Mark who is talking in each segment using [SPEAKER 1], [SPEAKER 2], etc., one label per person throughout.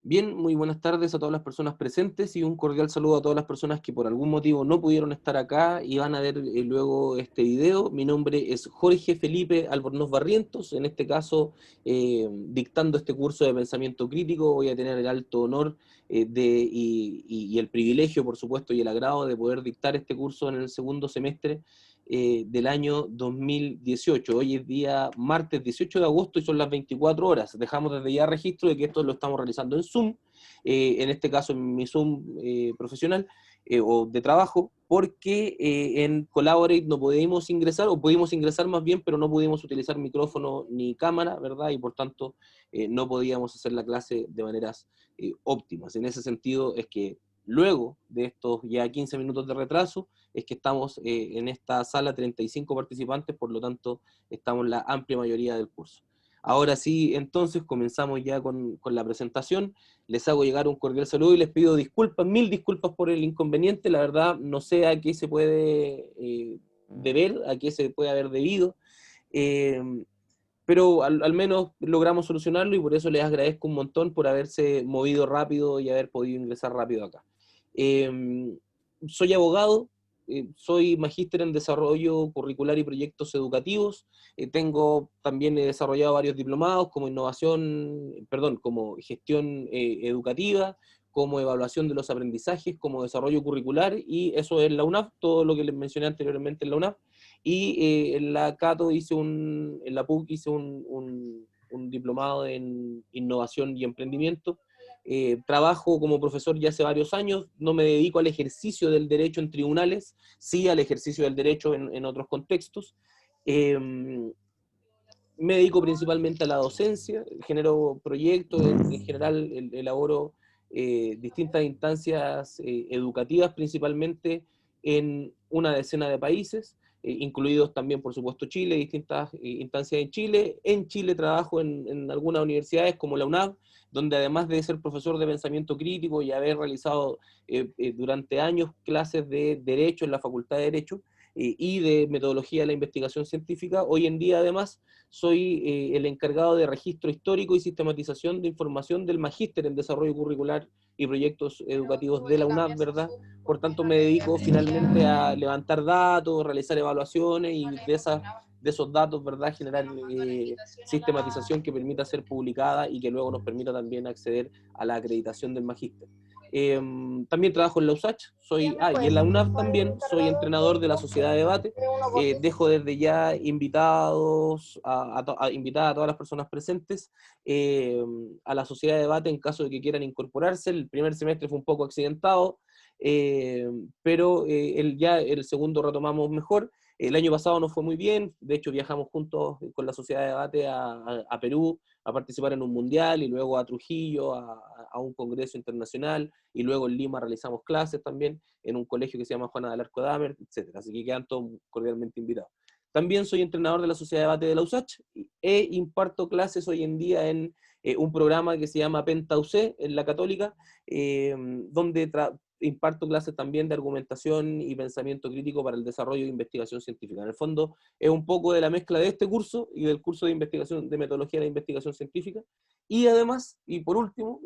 [SPEAKER 1] Bien, muy buenas tardes a todas las personas presentes y un cordial saludo a todas las personas que por algún motivo no pudieron estar acá y van a ver luego este video. Mi nombre es Jorge Felipe Albornoz Barrientos, en este caso dictando este curso de pensamiento crítico voy a tener el alto honor y el privilegio, por supuesto, y el agrado de poder dictar este curso en el segundo semestre del año 2018. Hoy es día martes 18 de agosto y son las 24 horas. Dejamos desde ya registro de que esto lo estamos realizando en Zoom, en este caso en mi Zoom profesional o de trabajo, porque en Collaborate no pudimos ingresar, o pudimos ingresar más bien, pero no pudimos utilizar micrófono ni cámara, ¿verdad? Y por tanto no podíamos hacer la clase de maneras óptimas. En ese sentido es que luego de estos ya 15 minutos de retraso, es que estamos en esta sala 35 participantes, por lo tanto estamos la amplia mayoría del curso. Ahora sí, entonces comenzamos ya con la presentación, les hago llegar un cordial saludo y les pido disculpas, mil disculpas por el inconveniente, la verdad no sé a qué se puede deber, a qué se puede haber debido, eh, pero al menos logramos solucionarlo y por eso les agradezco un montón por haberse movido rápido y haber podido ingresar rápido acá. Soy abogado, soy magíster en desarrollo curricular y proyectos educativos, tengo también he desarrollado varios diplomados como como gestión educativa, como evaluación de los aprendizajes, como desarrollo curricular, y eso es la UNAP, todo lo que les mencioné anteriormente en la UNAP, y en la Cato en la PUC hice un diplomado en innovación y emprendimiento. Trabajo como profesor ya hace varios años, no me dedico al ejercicio del derecho en tribunales, sí al ejercicio del derecho en otros contextos. Eh, Me dedico principalmente a la docencia, genero proyectos, en general elaboro distintas instancias educativas, principalmente en una decena de países, incluidos también, por supuesto, Chile, distintas instancias en Chile. En Chile trabajo en algunas universidades como la UNAV, donde además de ser profesor de pensamiento crítico y haber realizado durante años clases de Derecho en la Facultad de Derecho, y de metodología de la investigación científica, hoy en día además soy el encargado de registro histórico y sistematización de información del magíster en desarrollo curricular y proyectos educativos de la UNAP, ¿verdad? Por tanto, me dedico finalmente a levantar datos, realizar evaluaciones y de esos datos, ¿verdad?, generar sistematización que permita ser publicada y que luego nos permita también acceder a la acreditación del magíster. También trabajo en la USACH, y en la UNAP también soy entrenador de la Sociedad de Debate. Dejo desde ya invitar a todas las personas presentes a la Sociedad de Debate en caso de que quieran incorporarse. El primer semestre fue un poco accidentado, pero ya el segundo retomamos mejor. El año pasado nos fue muy bien, de hecho viajamos juntos con la Sociedad de Debate a Perú a participar en un mundial y luego a Trujillo a un congreso internacional y luego en Lima realizamos clases también en un colegio que se llama Juana del Arco Damer, etc. Así que quedan todos cordialmente invitados. También soy entrenador de la Sociedad de Debate de la USACH e imparto clases hoy en día en un programa que se llama Penta UC en la Católica, donde imparto clases también de argumentación y pensamiento crítico para el desarrollo de investigación científica. En el fondo, es un poco de la mezcla de este curso y del curso de investigación, de metodología de la investigación científica. Y además, y por último,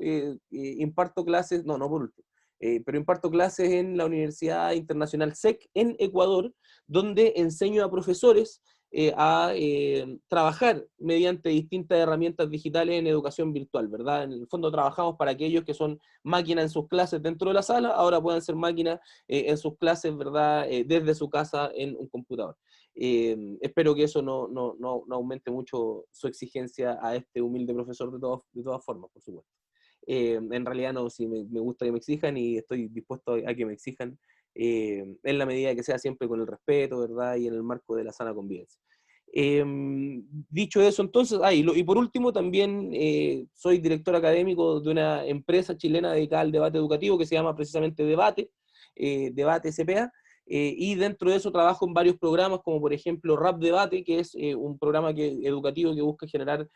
[SPEAKER 1] imparto clases, no por último, pero imparto clases en la Universidad Internacional SEC en Ecuador, donde enseño a profesores a trabajar mediante distintas herramientas digitales en educación virtual, ¿verdad? En el fondo trabajamos para aquellos que son máquinas en sus clases dentro de la sala, ahora pueden ser máquinas en sus clases, ¿verdad? Desde su casa en un computador. Espero que eso no aumente mucho su exigencia a este humilde profesor de todas formas, por supuesto. En realidad no, sí, me gusta que me exijan y estoy dispuesto a que me exijan en la medida que sea siempre con el respeto, ¿verdad? Y en el marco de la sana convivencia. Eh, Dicho eso, entonces, y por último, también soy director académico de una empresa chilena dedicada al debate educativo que se llama precisamente Debate, Debate SPA, y dentro de eso trabajo en varios programas, como por ejemplo Rap Debate, que es un programa educativo que busca generar,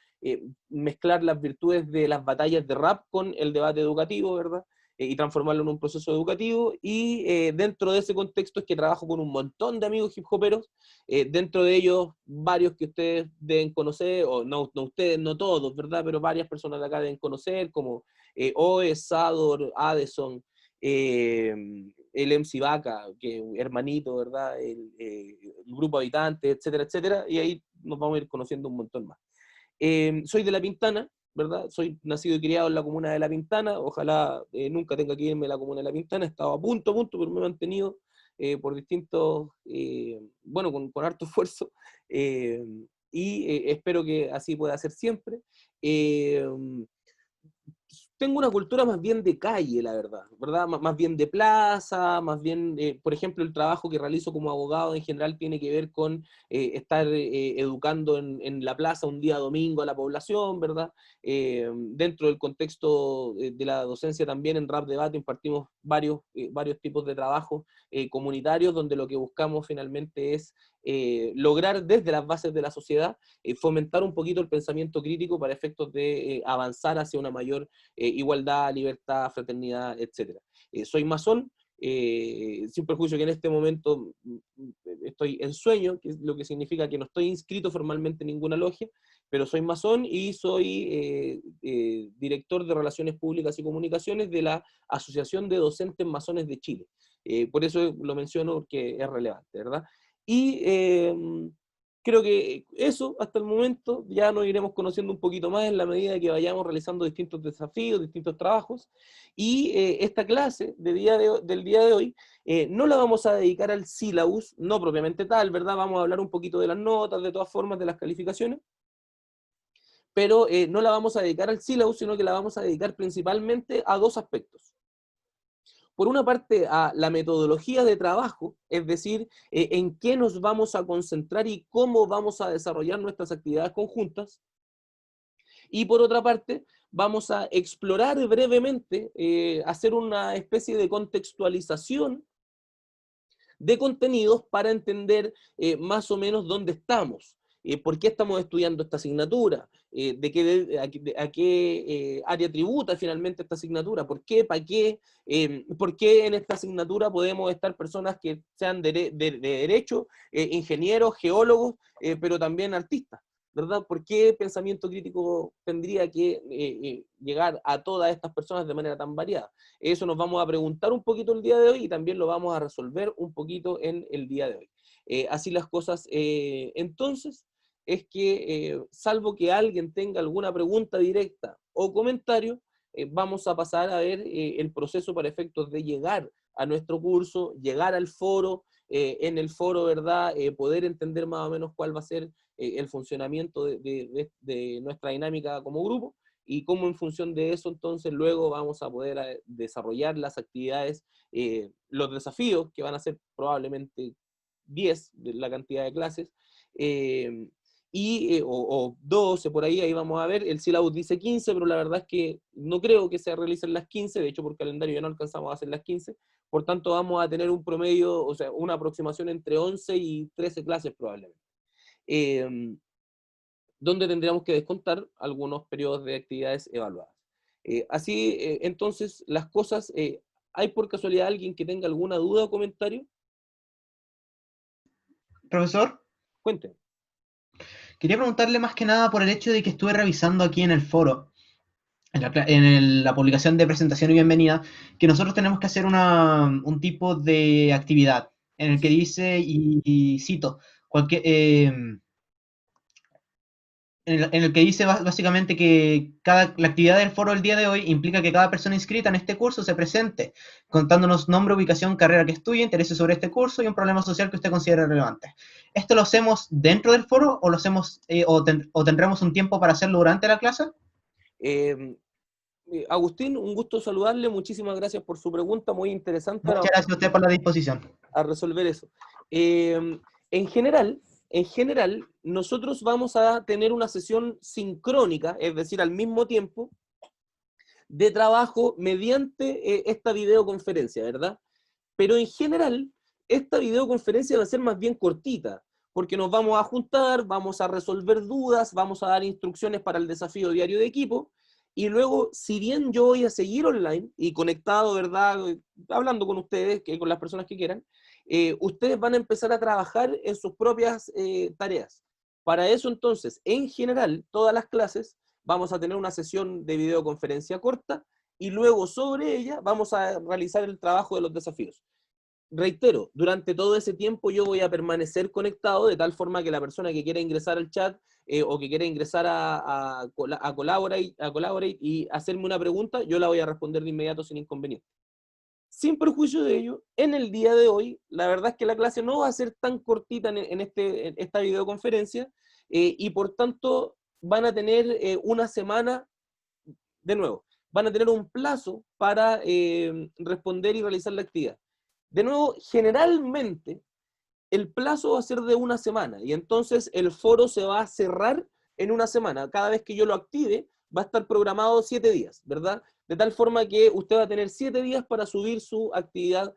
[SPEAKER 1] mezclar las virtudes de las batallas de rap con el debate educativo, ¿verdad? y transformarlo en un proceso educativo, y dentro de ese contexto es que trabajo con un montón de amigos hip hoperos, dentro de ellos varios que ustedes deben conocer, o no, no ustedes, no todos, ¿verdad? Pero varias personas de acá deben conocer, como Oe, Sador, Addison, el MC Vaca, que es un hermanito, ¿verdad? El grupo Habitantes, etcétera, etcétera, y ahí nos vamos a ir conociendo un montón más. Soy de La Pintana, ¿verdad? Soy nacido y criado en la comuna de La Pintana, ojalá nunca tenga que irme a la comuna de La Pintana, he estado a punto, pero me he mantenido por distintos, bueno, con harto esfuerzo, y espero que así pueda ser siempre. Eh, Tengo una cultura más bien de calle, la verdad, ¿verdad? Más bien de plaza, más bien, por ejemplo, el trabajo que realizo como abogado en general tiene que ver con estar educando en la plaza un día domingo a la población, ¿verdad? Dentro del contexto de la docencia también en Rap Debate impartimos varios tipos de trabajos comunitarios donde lo que buscamos finalmente es lograr desde las bases de la sociedad fomentar un poquito el pensamiento crítico para efectos de avanzar hacia una mayor igualdad, libertad, fraternidad, etc. Soy masón, sin perjuicio que en este momento estoy en sueño, que es lo que significa que no estoy inscrito formalmente en ninguna logia, pero soy masón y soy director de Relaciones Públicas y Comunicaciones de la Asociación de Docentes Masones de Chile. Por eso lo menciono porque es relevante, ¿verdad? Y creo que eso hasta el momento, ya nos iremos conociendo un poquito más en la medida que vayamos realizando distintos desafíos, distintos trabajos, y esta clase del día de hoy no la vamos a dedicar al sílabus, no propiamente tal, ¿verdad? Vamos a hablar un poquito de las notas, de todas formas, de las calificaciones, pero no la vamos a dedicar al sílabus, sino que la vamos a dedicar principalmente a dos aspectos. Por una parte, a la metodología de trabajo, es decir, en qué nos vamos a concentrar y cómo vamos a desarrollar nuestras actividades conjuntas. Y por otra parte, vamos a explorar brevemente, hacer una especie de contextualización de contenidos para entender más o menos dónde estamos, por qué estamos estudiando esta asignatura, a qué área tributa finalmente esta asignatura, por qué, para qué, por qué en esta asignatura podemos estar personas que sean de derecho, ingenieros, geólogos, pero también artistas. ¿Verdad? ¿Por qué pensamiento crítico tendría que llegar a todas estas personas de manera tan variada? Eso nos vamos a preguntar un poquito el día de hoy y también lo vamos a resolver un poquito en el día de hoy. Así las cosas, entonces, es que salvo que alguien tenga alguna pregunta directa o comentario, vamos a pasar a ver el proceso para efectos de llegar a nuestro curso, llegar al foro, en el foro, ¿verdad? Poder entender más o menos cuál va a ser el funcionamiento de nuestra dinámica como grupo, y cómo en función de eso entonces luego vamos a poder desarrollar las actividades, los desafíos, que van a ser probablemente 10 de la cantidad de clases, eh, o 12 por ahí vamos a ver, el syllabus dice 15, pero la verdad es que no creo que se realicen las 15, de hecho por calendario ya no alcanzamos a hacer las 15, por tanto vamos a tener un promedio, o sea, una aproximación entre 11 y 13 clases probablemente. Donde tendríamos que descontar algunos periodos de actividades evaluadas. Así, entonces, las cosas, ¿hay por casualidad alguien que tenga alguna duda o comentario?
[SPEAKER 2] Profesor,
[SPEAKER 1] Cuéntenme.
[SPEAKER 2] quería preguntarle más que nada por el hecho de que estuve revisando aquí en el foro, la publicación de presentación y bienvenida, que nosotros tenemos que hacer un tipo de actividad en el que
[SPEAKER 1] Sí.
[SPEAKER 2] dice, y cito, cualquier, en el que dice básicamente que la actividad del foro del día de hoy implica que cada persona inscrita en este curso se presente, contándonos nombre, ubicación, carrera que estudie, intereses sobre este curso y un problema social que usted considere relevante. ¿Esto lo hacemos dentro del foro o lo hacemos o tendremos un tiempo para hacerlo durante la clase?
[SPEAKER 1] Eh, Agustín, un gusto saludarle, muchísimas gracias por su pregunta, muy interesante. Ahora
[SPEAKER 2] Muchas gracias a usted por la disposición.
[SPEAKER 1] a resolver eso. En general, nosotros vamos a tener una sesión sincrónica, es decir, al mismo tiempo, de trabajo mediante esta videoconferencia, ¿verdad? Pero en general, esta videoconferencia va a ser más bien cortita, porque nos vamos a juntar, vamos a resolver dudas, vamos a dar instrucciones para el desafío diario de equipo, y luego, si bien yo voy a seguir online y conectado, ¿verdad?, hablando con ustedes, con las personas que quieran, ustedes van a empezar a trabajar en sus propias tareas. Para eso, entonces, en general, todas las clases vamos a tener una sesión de videoconferencia corta y luego sobre ella vamos a realizar el trabajo de los desafíos. Reitero, durante todo ese tiempo yo voy a permanecer conectado de tal forma que la persona que quiera ingresar al chat o que quiera ingresar a Collaborate y hacerme una pregunta, yo la voy a responder de inmediato sin inconveniente. Sin perjuicio de ello, en el día de hoy, la verdad es que la clase no va a ser tan cortita en esta videoconferencia y por tanto van a tener una semana, de nuevo, van a tener un plazo para responder y realizar la actividad. De nuevo, generalmente el plazo va a ser de una semana y entonces el foro se va a cerrar en una semana. Cada vez que yo lo active, va a estar programado 7 días, ¿verdad? De tal forma que usted va a tener 7 días para subir su actividad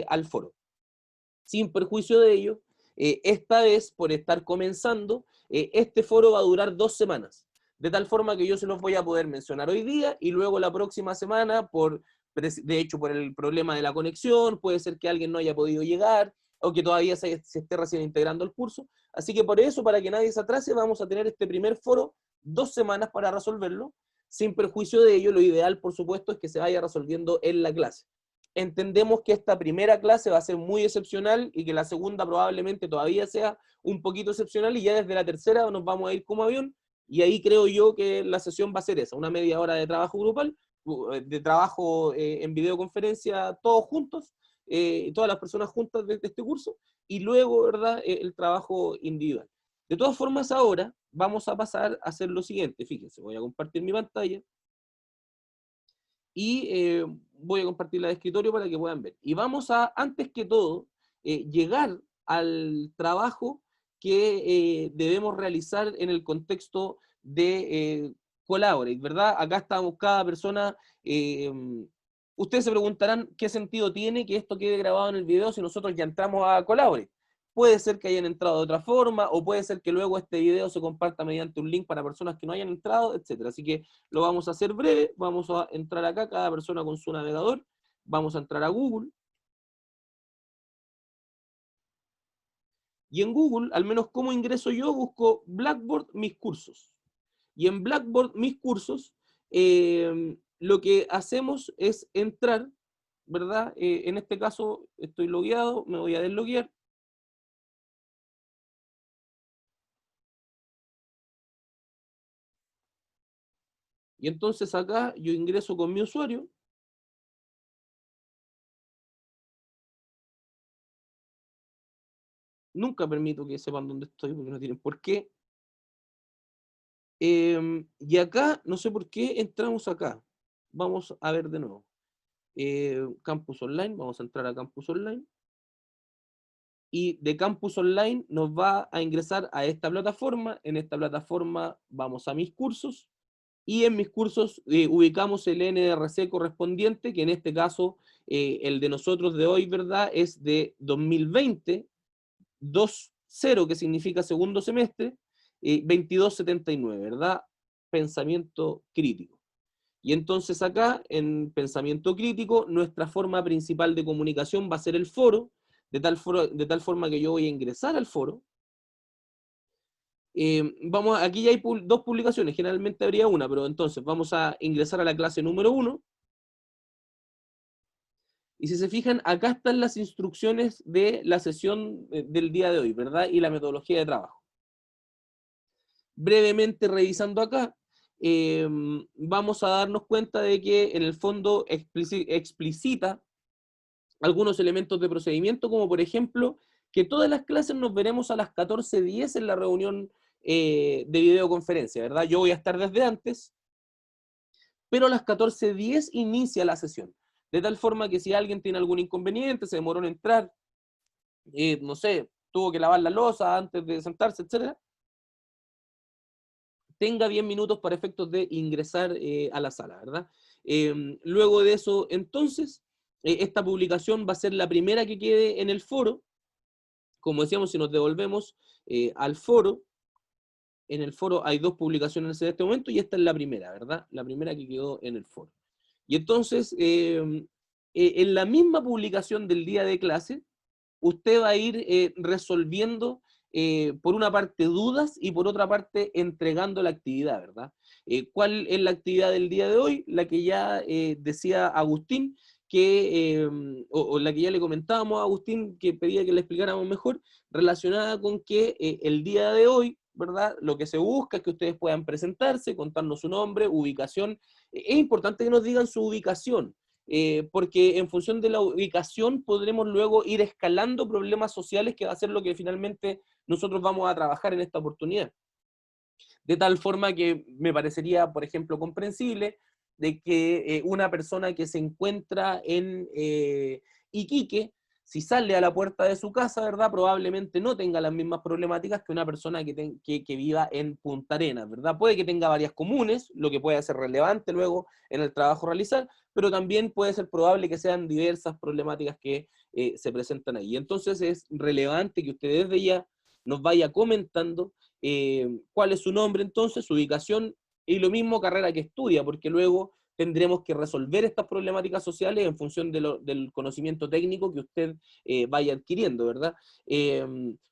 [SPEAKER 1] al foro. Sin perjuicio de ello, esta vez, por estar comenzando, este foro va a durar 2 semanas. De tal forma que yo se los voy a poder mencionar hoy día y luego la próxima semana, de hecho por el problema de la conexión, puede ser que alguien no haya podido llegar o que todavía se esté recién integrando al curso. Así que por eso, para que nadie se atrase, vamos a tener este primer foro 2 semanas para resolverlo. Sin perjuicio de ello, lo ideal, por supuesto, es que se vaya resolviendo en la clase. Entendemos que esta primera clase va a ser muy excepcional y que la segunda probablemente todavía sea un poquito excepcional y ya desde la tercera nos vamos a ir como avión y ahí creo yo que la sesión va a ser esa, una media hora de trabajo grupal, de trabajo en videoconferencia todos juntos, todas las personas juntas de este curso y luego, ¿verdad?, el trabajo individual. De todas formas, ahora vamos a pasar a hacer lo siguiente, fíjense, voy a compartir mi pantalla y voy a compartir la de escritorio para que puedan ver. Y vamos a, antes que todo, llegar al trabajo que debemos realizar en el contexto de Collaborate, ¿verdad? Acá estamos cada persona. Ustedes se preguntarán qué sentido tiene que esto quede grabado en el video si nosotros ya entramos a Collaborate. Puede ser que hayan entrado de otra forma, o puede ser que luego este video se comparta mediante un link para personas que no hayan entrado, etc. Así que lo vamos a hacer breve, vamos a entrar acá, cada persona con su navegador, vamos a entrar a Google, y en Google, al menos como ingreso yo, busco Blackboard Mis Cursos, y en Blackboard Mis Cursos, lo que hacemos es entrar, ¿verdad? En este caso estoy logueado, me voy a desloguear, y entonces acá yo ingreso con mi usuario, nunca permito que sepan dónde estoy porque no tienen por qué. Y acá, no sé por qué entramos acá. Vamos a ver de nuevo. Campus Online, vamos a entrar a Campus Online. Y de Campus Online nos va a ingresar a esta plataforma. En esta plataforma vamos a mis cursos. Y en mis cursos ubicamos el NRC correspondiente, que en este caso, el de nosotros de hoy, ¿verdad? Es de 2020, 2.0, que significa segundo semestre, 2279, ¿verdad? Pensamiento crítico. Y entonces acá, en pensamiento crítico, nuestra forma principal de comunicación va a ser el foro, de tal forma que yo voy a ingresar al foro. Aquí ya hay 2 publicaciones, generalmente habría una, pero entonces vamos a ingresar a la clase número 1. Y si se fijan, acá están las instrucciones de la sesión del día de hoy, ¿verdad? Y la metodología de trabajo. Brevemente revisando acá, vamos a darnos cuenta de que en el fondo explicita algunos elementos de procedimiento, como por ejemplo, que todas las clases nos veremos a las 14:10 en la reunión de videoconferencia, ¿verdad? Yo voy a estar desde antes, pero a las 14:10 inicia la sesión. De tal forma que si alguien tiene algún inconveniente, se demoró en entrar, no sé, tuvo que lavar la loza antes de sentarse, etc., tenga 10 minutos para efectos de ingresar a la sala, ¿verdad? Luego de eso, entonces, esta publicación va a ser la primera que quede en el foro. Como decíamos, si nos devolvemos al foro, en el foro hay 2 publicaciones en este momento, y esta es la primera, ¿verdad? La primera que quedó en el foro. Y entonces, en la misma publicación del día de clase, usted va a ir resolviendo, por una parte, dudas, y por otra parte, entregando la actividad, ¿verdad? ¿Cuál es la actividad del día de hoy? La que ya decía Agustín, o la que ya le comentábamos a Agustín, que pedía que le explicáramos mejor, relacionada con que el día de hoy, ¿verdad? Lo que se busca es que ustedes puedan presentarse, contarnos su nombre, ubicación. Es importante que nos digan su ubicación, porque en función de la ubicación podremos luego ir escalando problemas sociales, que va a ser lo que finalmente nosotros vamos a trabajar en esta oportunidad. De tal forma que me parecería, por ejemplo, comprensible de que una persona que se encuentra en Iquique, si sale a la puerta de su casa, ¿verdad? Probablemente no tenga las mismas problemáticas que una persona que viva en Punta Arenas, ¿verdad? Puede que tenga varias comunes, lo que puede ser relevante luego en el trabajo realizar, pero también puede ser probable que sean diversas problemáticas que se presentan ahí. Entonces es relevante que usted desde ya nos vaya comentando cuál es su nombre entonces, su ubicación, y lo mismo carrera que estudia, porque luego tendremos que resolver estas problemáticas sociales en función del conocimiento técnico que usted vaya adquiriendo, ¿verdad?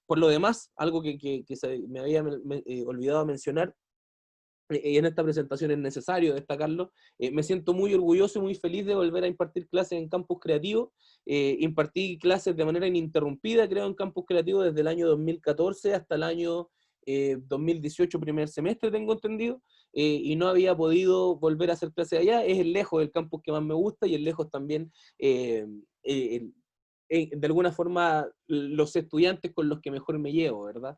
[SPEAKER 1] Por lo demás, algo que me había olvidado mencionar, y en esta presentación es necesario destacarlo, me siento muy orgulloso y muy feliz de volver a impartir clases en Campus Creativo. Impartí clases de manera ininterrumpida, creo, en Campus Creativo desde el año 2014 hasta el año 2018, primer semestre, tengo entendido, y no había podido volver a hacer clases allá. Es el lejos del campus que más me gusta, y el lejos también, de alguna forma, los estudiantes con los que mejor me llevo, ¿verdad?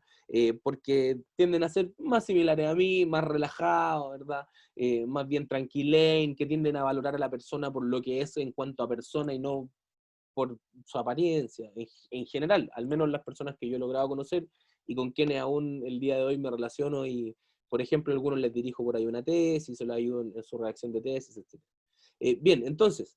[SPEAKER 1] Porque tienden a ser más similares a mí, más relajados, ¿verdad? Más bien tranquilen, que tienden a valorar a la persona por lo que es en cuanto a persona y no por su apariencia, en general, al menos las personas que yo he logrado conocer y con quienes aún el día de hoy me relaciono, y, por ejemplo, a algunos les dirijo por ahí una tesis, se los ayudo en su redacción de tesis, etc. Bien, entonces,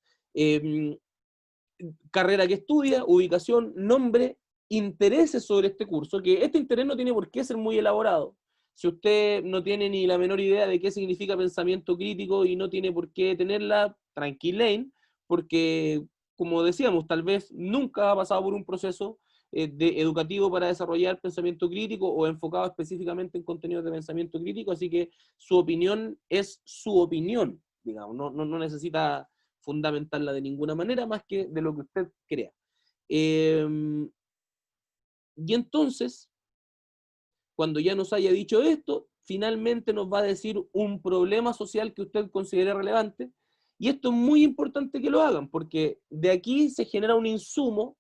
[SPEAKER 1] carrera que estudia, ubicación, nombre, intereses sobre este curso, que este interés no tiene por qué ser muy elaborado. Si usted no tiene ni la menor idea de qué significa pensamiento crítico y no tiene por qué tenerla, tranquilen, porque, como decíamos, tal vez nunca ha pasado por un proceso educativo para desarrollar pensamiento crítico o enfocado específicamente en contenidos de pensamiento crítico, así que su opinión es su opinión, digamos, no necesita fundamentarla de ninguna manera más que de lo que usted crea. Y entonces, cuando ya nos haya dicho esto, finalmente nos va a decir un problema social que usted considere relevante, y esto es muy importante que lo hagan, porque de aquí se genera un insumo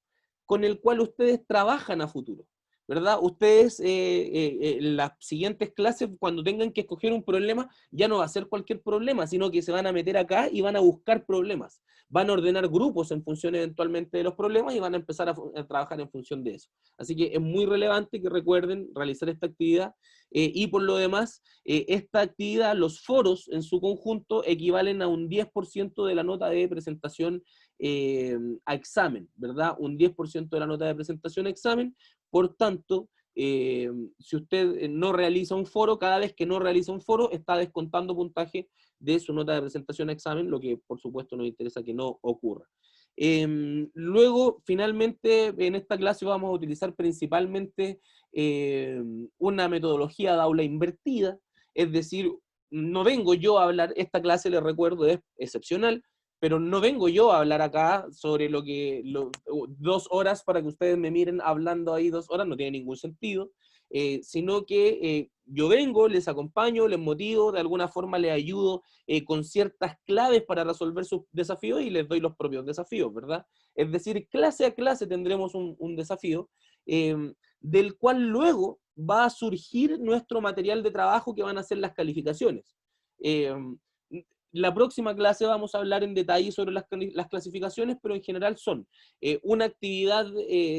[SPEAKER 1] con el cual ustedes trabajan a futuro, ¿verdad? Ustedes en las siguientes clases, cuando tengan que escoger un problema, ya no va a ser cualquier problema, sino que se van a meter acá y van a buscar problemas. Van a ordenar grupos en función eventualmente de los problemas y van a empezar a trabajar en función de eso. Así que es muy relevante que recuerden realizar esta actividad, y por lo demás, esta actividad, los foros en su conjunto equivalen a un 10% de la nota de presentación a examen, ¿verdad? Un 10% de la nota de presentación a examen. Por tanto, si usted no realiza un foro, cada vez que no realiza un foro, está descontando puntaje de su nota de presentación a examen, lo que por supuesto nos interesa que no ocurra. Luego, finalmente, en esta clase vamos a utilizar principalmente una metodología de aula invertida, es decir, no vengo yo a hablar, esta clase, les recuerdo, es excepcional, pero no vengo yo a hablar acá sobre 2 horas para que ustedes me miren hablando ahí 2 horas, no tiene ningún sentido, sino que yo vengo, les acompaño, les motivo, de alguna forma les ayudo con ciertas claves para resolver sus desafíos y les doy los propios desafíos, ¿verdad? Es decir, clase a clase tendremos un desafío del cual luego va a surgir nuestro material de trabajo, que van a ser las calificaciones. La próxima clase vamos a hablar en detalle sobre las clasificaciones, pero en general son una actividad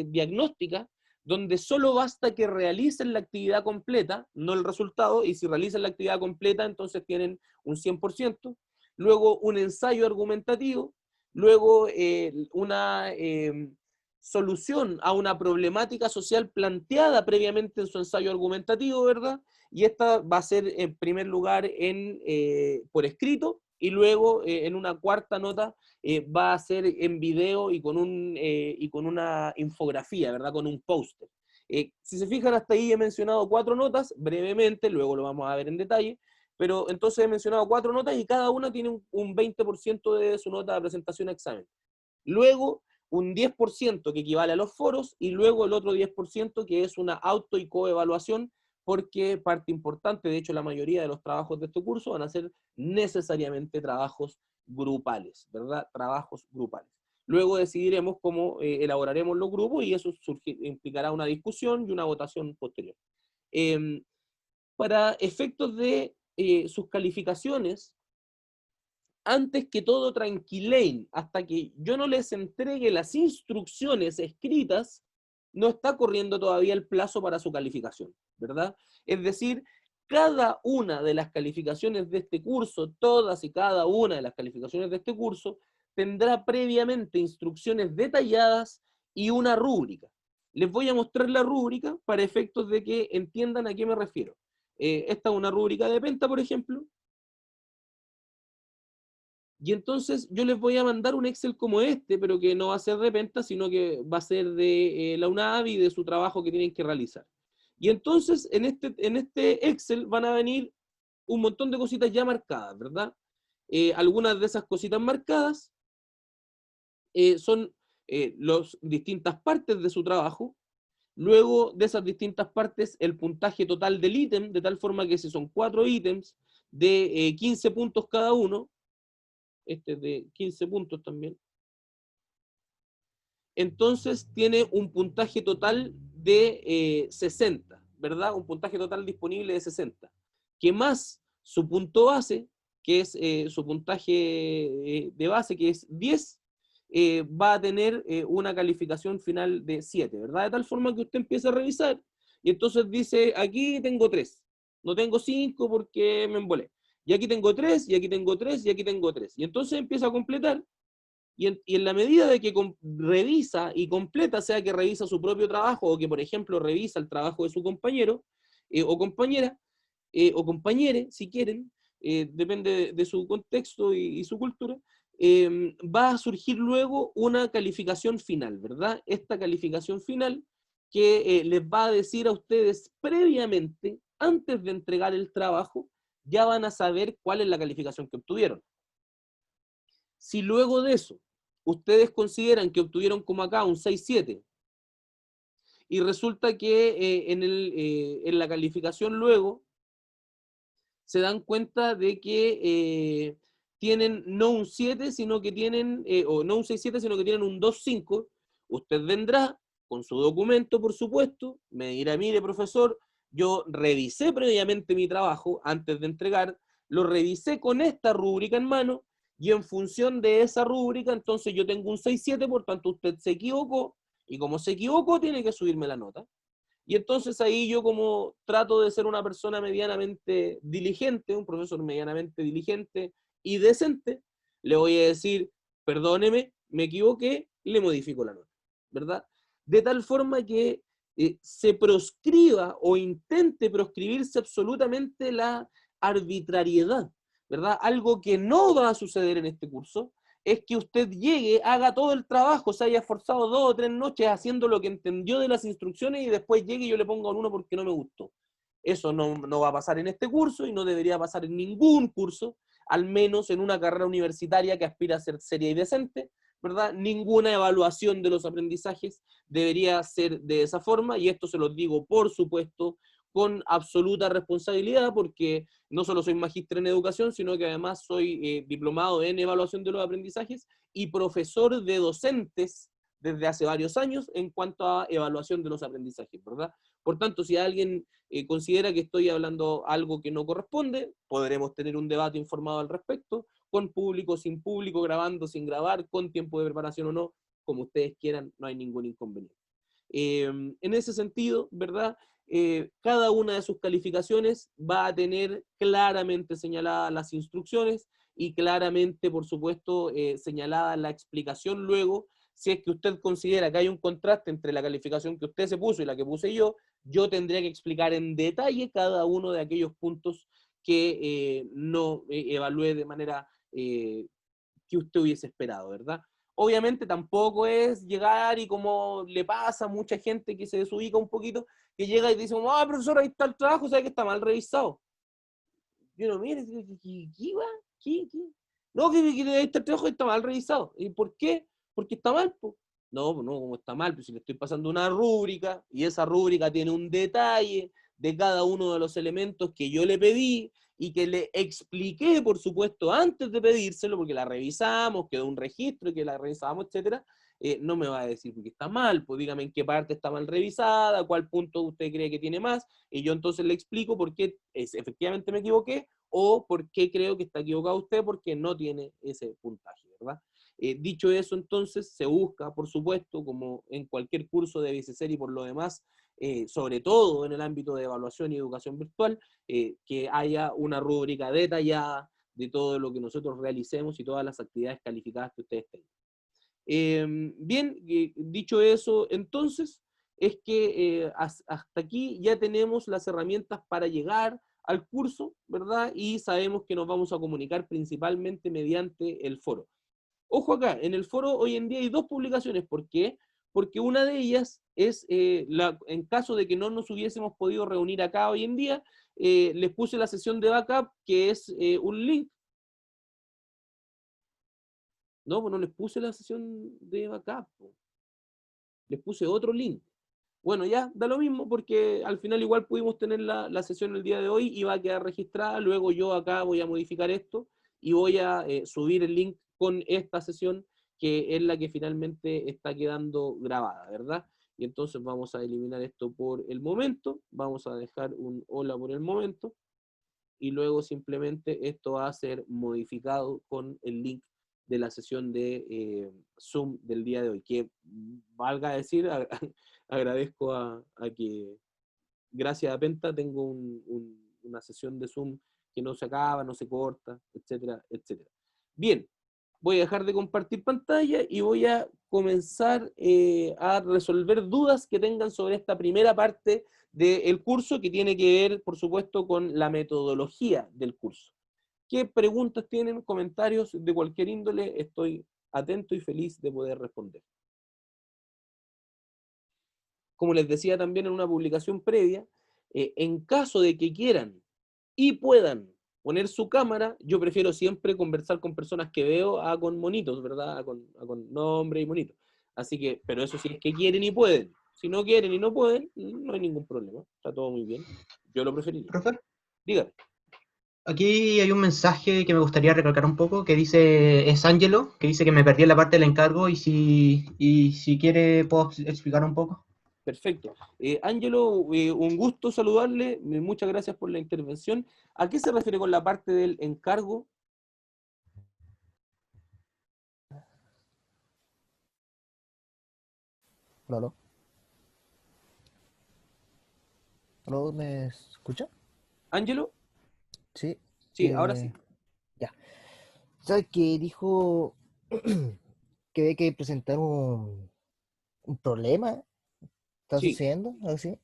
[SPEAKER 1] diagnóstica, donde solo basta que realicen la actividad completa, no el resultado, y si realizan la actividad completa, entonces tienen un 100%, luego un ensayo argumentativo, luego solución a una problemática social planteada previamente en su ensayo argumentativo, ¿verdad? Y esta va a ser en primer lugar por escrito, y luego en una cuarta nota va a ser en video y con una infografía, ¿verdad? Con un póster. Si se fijan, hasta ahí he mencionado 4 notas, brevemente, luego lo vamos a ver en detalle, pero entonces he mencionado 4 notas y cada una tiene un 20% de su nota de presentación a examen. Luego, un 10% que equivale a los foros, y luego el otro 10% que es una auto y coevaluación, porque parte importante, de hecho la mayoría de los trabajos de este curso van a ser necesariamente trabajos grupales, ¿verdad? Trabajos grupales. Luego decidiremos cómo elaboraremos los grupos y eso implicará una discusión y una votación posterior. Para efectos de sus calificaciones, antes que todo tranquilen, hasta que yo no les entregue las instrucciones escritas, no está corriendo todavía el plazo para su calificación, ¿verdad? Es decir, cada una de las calificaciones de este curso, todas y cada una de las calificaciones de este curso, tendrá previamente instrucciones detalladas y una rúbrica. Les voy a mostrar la rúbrica para efectos de que entiendan a qué me refiero. Esta es una rúbrica de Penta, por ejemplo. Y entonces yo les voy a mandar un Excel como este, pero que no va a ser de Penta, sino que va a ser de la UNAV y de su trabajo que tienen que realizar. Y entonces en este Excel van a venir un montón de cositas ya marcadas, ¿verdad? Algunas de esas cositas marcadas son las distintas partes de su trabajo. Luego de esas distintas partes, el puntaje total del ítem, de tal forma que si son 4 ítems de 15 puntos cada uno, este es de 15 puntos también, entonces tiene un puntaje total de 60, ¿verdad? Un puntaje total disponible de 60, que más su punto base, que es su puntaje de base, que es 10, va a tener una calificación final de 7, ¿verdad? De tal forma que usted empieza a revisar y entonces dice, aquí tengo 3, no tengo 5 porque me embolé. Y aquí tengo 3, y aquí tengo 3, y aquí tengo 3. Y entonces empieza a completar, y en la medida de que revisa y completa, sea que revisa su propio trabajo o que, por ejemplo, revisa el trabajo de su compañero o compañera, o compañere, si quieren, depende de su contexto y su cultura, va a surgir luego una calificación final, ¿verdad? Esta calificación final que les va a decir a ustedes previamente, antes de entregar el trabajo, ya van a saber cuál es la calificación que obtuvieron. Si luego de eso ustedes consideran que obtuvieron como acá un 6-7 y resulta que en la calificación luego se dan cuenta de que tienen no un 7, sino que tienen, o no un 6-7, sino que tienen un 2-5, usted vendrá con su documento, por supuesto, me dirá, mire, profesor, yo revisé previamente mi trabajo antes de entregar, lo revisé con esta rúbrica en mano, y en función de esa rúbrica, entonces yo tengo un 6-7, por tanto usted se equivocó, y como se equivocó, tiene que subirme la nota. Y entonces ahí yo, como trato de ser una persona medianamente diligente, un profesor medianamente diligente y decente, le voy a decir, perdóneme, me equivoqué, le modifico la nota, ¿verdad? De tal forma que se proscriba o intente proscribirse absolutamente la arbitrariedad, ¿verdad? Algo que no va a suceder en este curso es que usted llegue, haga todo el trabajo, se haya esforzado 2 o 3 noches haciendo lo que entendió de las instrucciones y después llegue y yo le ponga un 1 porque no me gustó. Eso no va a pasar en este curso y no debería pasar en ningún curso, al menos en una carrera universitaria que aspira a ser seria y decente, ¿verdad? Ninguna evaluación de los aprendizajes debería ser de esa forma, y esto se los digo, por supuesto, con absoluta responsabilidad, porque no solo soy magíster en educación, sino que además soy diplomado en evaluación de los aprendizajes y profesor de docentes desde hace varios años en cuanto a evaluación de los aprendizajes, ¿verdad? Por tanto, si alguien considera que estoy hablando algo que no corresponde, podremos tener un debate informado al respecto, con público, sin público, grabando, sin grabar, con tiempo de preparación o no, como ustedes quieran, no hay ningún inconveniente. En ese sentido, ¿verdad? Cada una de sus calificaciones va a tener claramente señaladas las instrucciones y claramente, por supuesto, señalada la explicación luego, si es que usted considera que hay un contraste entre la calificación que usted se puso y la que puse yo tendría que explicar en detalle cada uno de aquellos puntos que no evalué de manera que usted hubiese esperado, ¿verdad? Obviamente tampoco es llegar y como le pasa a mucha gente que se desubica un poquito, que llega y dice, profesor, ahí está el trabajo, sabe que está mal revisado. Y uno, mire, ¿qué va? ¿Qué? No, que ahí está el trabajo, está mal revisado. ¿Y por qué? Porque está mal, pues. No, como está mal, pues si le estoy pasando una rúbrica, y esa rúbrica tiene un detalle de cada uno de los elementos que yo le pedí, y que le expliqué, por supuesto, antes de pedírselo, porque la revisamos, quedó un registro, que la revisamos, etcétera, no me va a decir porque está mal, pues dígame en qué parte está mal revisada, cuál punto usted cree que tiene más, y yo entonces le explico por qué efectivamente me equivoqué, o por qué creo que está equivocado usted porque no tiene ese puntaje, ¿verdad? Dicho eso, entonces, se busca, por supuesto, como en cualquier curso debe ser y por lo demás, sobre todo en el ámbito de evaluación y educación virtual, que haya una rúbrica detallada de todo lo que nosotros realicemos y todas las actividades calificadas que ustedes tengan. Bien, dicho eso, entonces, es que hasta aquí ya tenemos las herramientas para llegar al curso, ¿verdad? Y sabemos que nos vamos a comunicar principalmente mediante el foro. Ojo acá, en el foro hoy en día hay dos publicaciones. ¿Por qué? Porque una de ellas es, en caso de que no nos hubiésemos podido reunir acá hoy en día, les puse la sesión de backup, que es un link. No, pues no les puse la sesión de backup, po. Les puse otro link. Bueno, ya da lo mismo porque al final igual pudimos tener la sesión el día de hoy y va a quedar registrada. Luego yo acá voy a modificar esto y voy a subir el link con esta sesión que es la que finalmente está quedando grabada, ¿verdad? Y entonces vamos a eliminar esto por el momento. Vamos a dejar un hola por el momento y luego simplemente esto va a ser modificado con el link de la sesión de Zoom del día de hoy, que valga decir, agradezco a que gracias a Penta tengo una sesión de Zoom que no se acaba, no se corta, etcétera, etcétera. Bien, voy a dejar de compartir pantalla y voy a comenzar a resolver dudas que tengan sobre esta primera parte del curso, que tiene que ver, por supuesto, con la metodología del curso. ¿Qué preguntas tienen, comentarios de cualquier índole? Estoy atento y feliz de poder responder. Como les decía también en una publicación previa, en caso de que quieran y puedan poner su cámara, yo prefiero siempre conversar con personas que veo a con monitos, ¿verdad? A con nombre y monitos. Así que, pero eso sí es que quieren y pueden. Si no quieren y no pueden, no hay ningún problema. Está todo muy bien. Yo lo preferiría.
[SPEAKER 2] Profe,
[SPEAKER 1] Dígame.
[SPEAKER 2] aquí hay un mensaje que me gustaría recalcar un poco, que dice, es Ángelo, que dice que me perdí en la parte del encargo y si quiere puedo explicar un poco.
[SPEAKER 1] Perfecto. Ángelo, un gusto saludarle. Muchas gracias por la intervención. ¿A qué se refiere con la parte del encargo?
[SPEAKER 3] ¿Aló? ¿Aló? ¿Me escucha?
[SPEAKER 1] ¿Ángelo?
[SPEAKER 3] Sí.
[SPEAKER 1] Sí, ahora sí.
[SPEAKER 3] Ya. ¿Sabes que dijo que hay que presentar un problema? ¿Está
[SPEAKER 1] Sí,
[SPEAKER 3] sucediendo? ¿Algo así?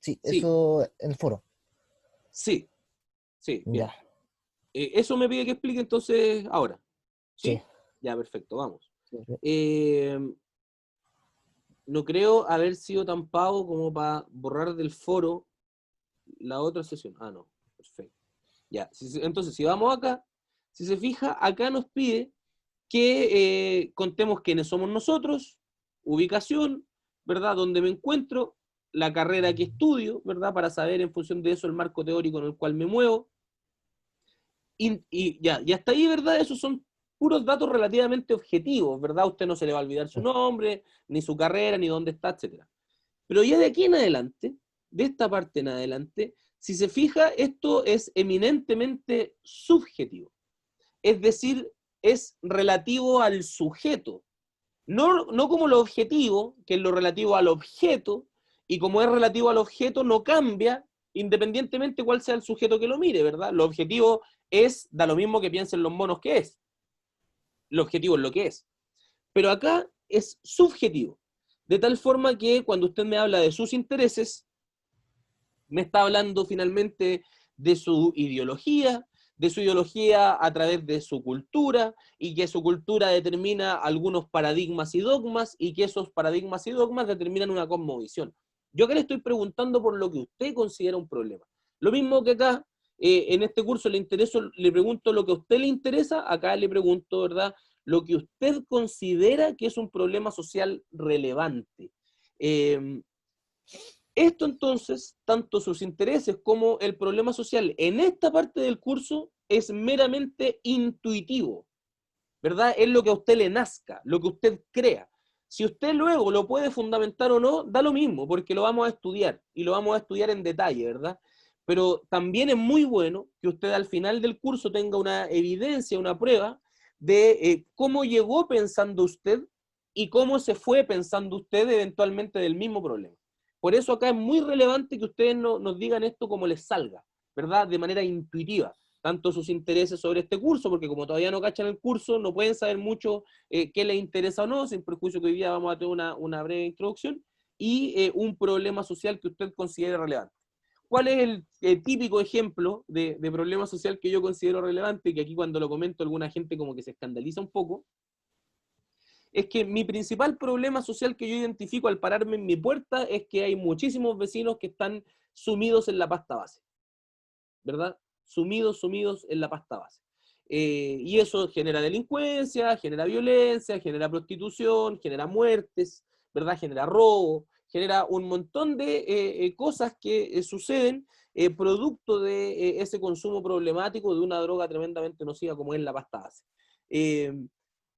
[SPEAKER 3] Sí,
[SPEAKER 1] sí,
[SPEAKER 3] eso en el foro.
[SPEAKER 1] sí, sí, bien.
[SPEAKER 3] Ya,
[SPEAKER 1] Eso me pide que explique entonces ahora.
[SPEAKER 3] sí.
[SPEAKER 1] ¿Sí? Ya, perfecto, vamos.
[SPEAKER 3] Sí, sí.
[SPEAKER 1] Eh, no creo haber sido tan pavo como para borrar del foro la otra sesión. Ah, no, perfecto. Ya, entonces si vamos acá, si se fija, acá nos pide que contemos quiénes somos nosotros, ubicación, ¿verdad? Dónde me encuentro, la carrera que estudio, ¿verdad? Para saber en función de eso el marco teórico en el cual me muevo. Y ya está ahí, ¿verdad? Esos son puros datos relativamente objetivos, ¿verdad? A usted no se le va a olvidar su nombre, ni su carrera, ni dónde está, etcétera. Pero ya de aquí en adelante, de esta parte en adelante, si se fija, esto es eminentemente subjetivo. Es decir, es relativo al sujeto. No como lo objetivo, que es lo relativo al objeto, y como es relativo al objeto, no cambia independientemente cuál sea el sujeto que lo mire, ¿verdad? Lo objetivo da lo mismo que piensen los monos que es. Lo objetivo es lo que es. Pero acá es subjetivo. De tal forma que cuando usted me habla de sus intereses, me está hablando finalmente de su ideología a través de su cultura, y que su cultura determina algunos paradigmas y dogmas, y que esos paradigmas y dogmas determinan una cosmovisión. Yo acá le estoy preguntando por lo que usted considera un problema. Lo mismo que acá, en este curso le pregunto lo que a usted le interesa, acá le pregunto, ¿verdad?, lo que usted considera que es un problema social relevante. Esto entonces, tanto sus intereses como el problema social en esta parte del curso es meramente intuitivo, ¿verdad? Es lo que a usted le nazca, lo que usted crea. Si usted luego lo puede fundamentar o no, da lo mismo, porque lo vamos a estudiar, y lo vamos a estudiar en detalle, ¿verdad? Pero también es muy bueno que usted al final del curso tenga una evidencia, una prueba de cómo llegó pensando usted y cómo se fue pensando usted eventualmente del mismo problema. Por eso acá es muy relevante que ustedes nos digan esto como les salga, ¿verdad? De manera intuitiva, tanto sus intereses sobre este curso, porque como todavía no cachan el curso, no pueden saber mucho qué les interesa o no, sin perjuicio que hoy día vamos a tener una breve introducción, y un problema social que usted considere relevante. ¿Cuál es el típico ejemplo de problema social que yo considero relevante, que aquí cuando lo comento alguna gente como que se escandaliza un poco? Es que mi principal problema social que yo identifico al pararme en mi puerta es que hay muchísimos vecinos que están sumidos en la pasta base, ¿verdad? Sumidos en la pasta base. Y eso genera delincuencia, genera violencia, genera prostitución, genera muertes, ¿verdad? Genera robo, genera un montón de cosas que suceden producto de ese consumo problemático de una droga tremendamente nociva como es la pasta base.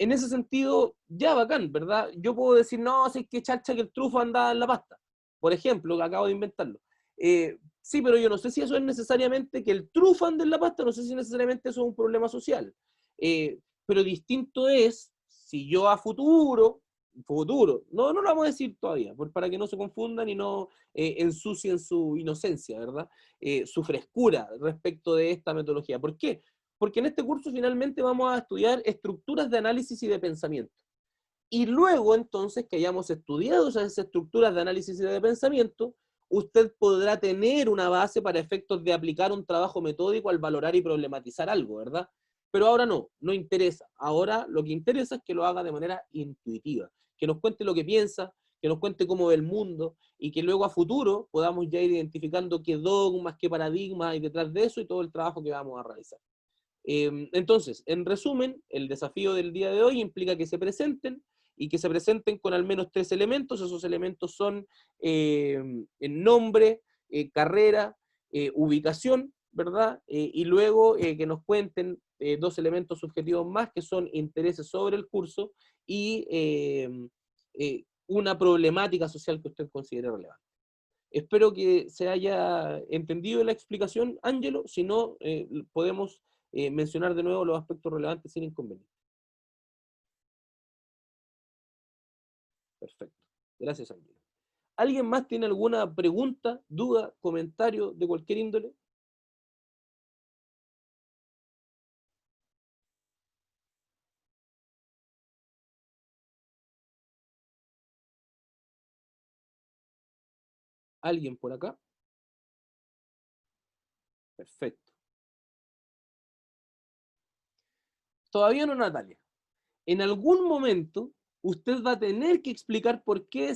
[SPEAKER 1] En ese sentido, ya bacán, ¿verdad? Yo puedo decir, no, si es que chacha que el trufo anda en la pasta, por ejemplo, que acabo de inventarlo. Sí, pero yo no sé si eso es necesariamente que el trufo ande en la pasta, no sé si necesariamente eso es un problema social. Pero distinto es si yo a futuro, no lo vamos a decir todavía, para que no se confundan y no ensucien su inocencia, ¿verdad? Su frescura respecto de esta metodología. ¿Por qué? Porque en este curso finalmente vamos a estudiar estructuras de análisis y de pensamiento. Y luego, entonces, que hayamos estudiado esas estructuras de análisis y de pensamiento, usted podrá tener una base para efectos de aplicar un trabajo metódico al valorar y problematizar algo, ¿verdad? Pero ahora no interesa. Ahora lo que interesa es que lo haga de manera intuitiva, que nos cuente lo que piensa, que nos cuente cómo ve el mundo, y que luego a futuro podamos ya ir identificando qué dogmas, qué paradigmas hay detrás de eso y todo el trabajo que vamos a realizar. Entonces, en resumen, el desafío del día de hoy implica que se presenten, y que se presenten con al menos 3 elementos. Esos elementos son el nombre, carrera, ubicación, ¿verdad? Y luego que nos cuenten 2 elementos subjetivos más, que son intereses sobre el curso y una problemática social que usted considere relevante. Espero que se haya entendido la explicación, Ángelo. Si no, podemos mencionar de nuevo los aspectos relevantes sin inconveniente. Perfecto. Gracias, Ángelo. ¿Alguien más tiene alguna pregunta, duda, comentario de cualquier índole? ¿Alguien por acá? Perfecto. Todavía no, Natalia. En algún momento usted va a tener que explicar por qué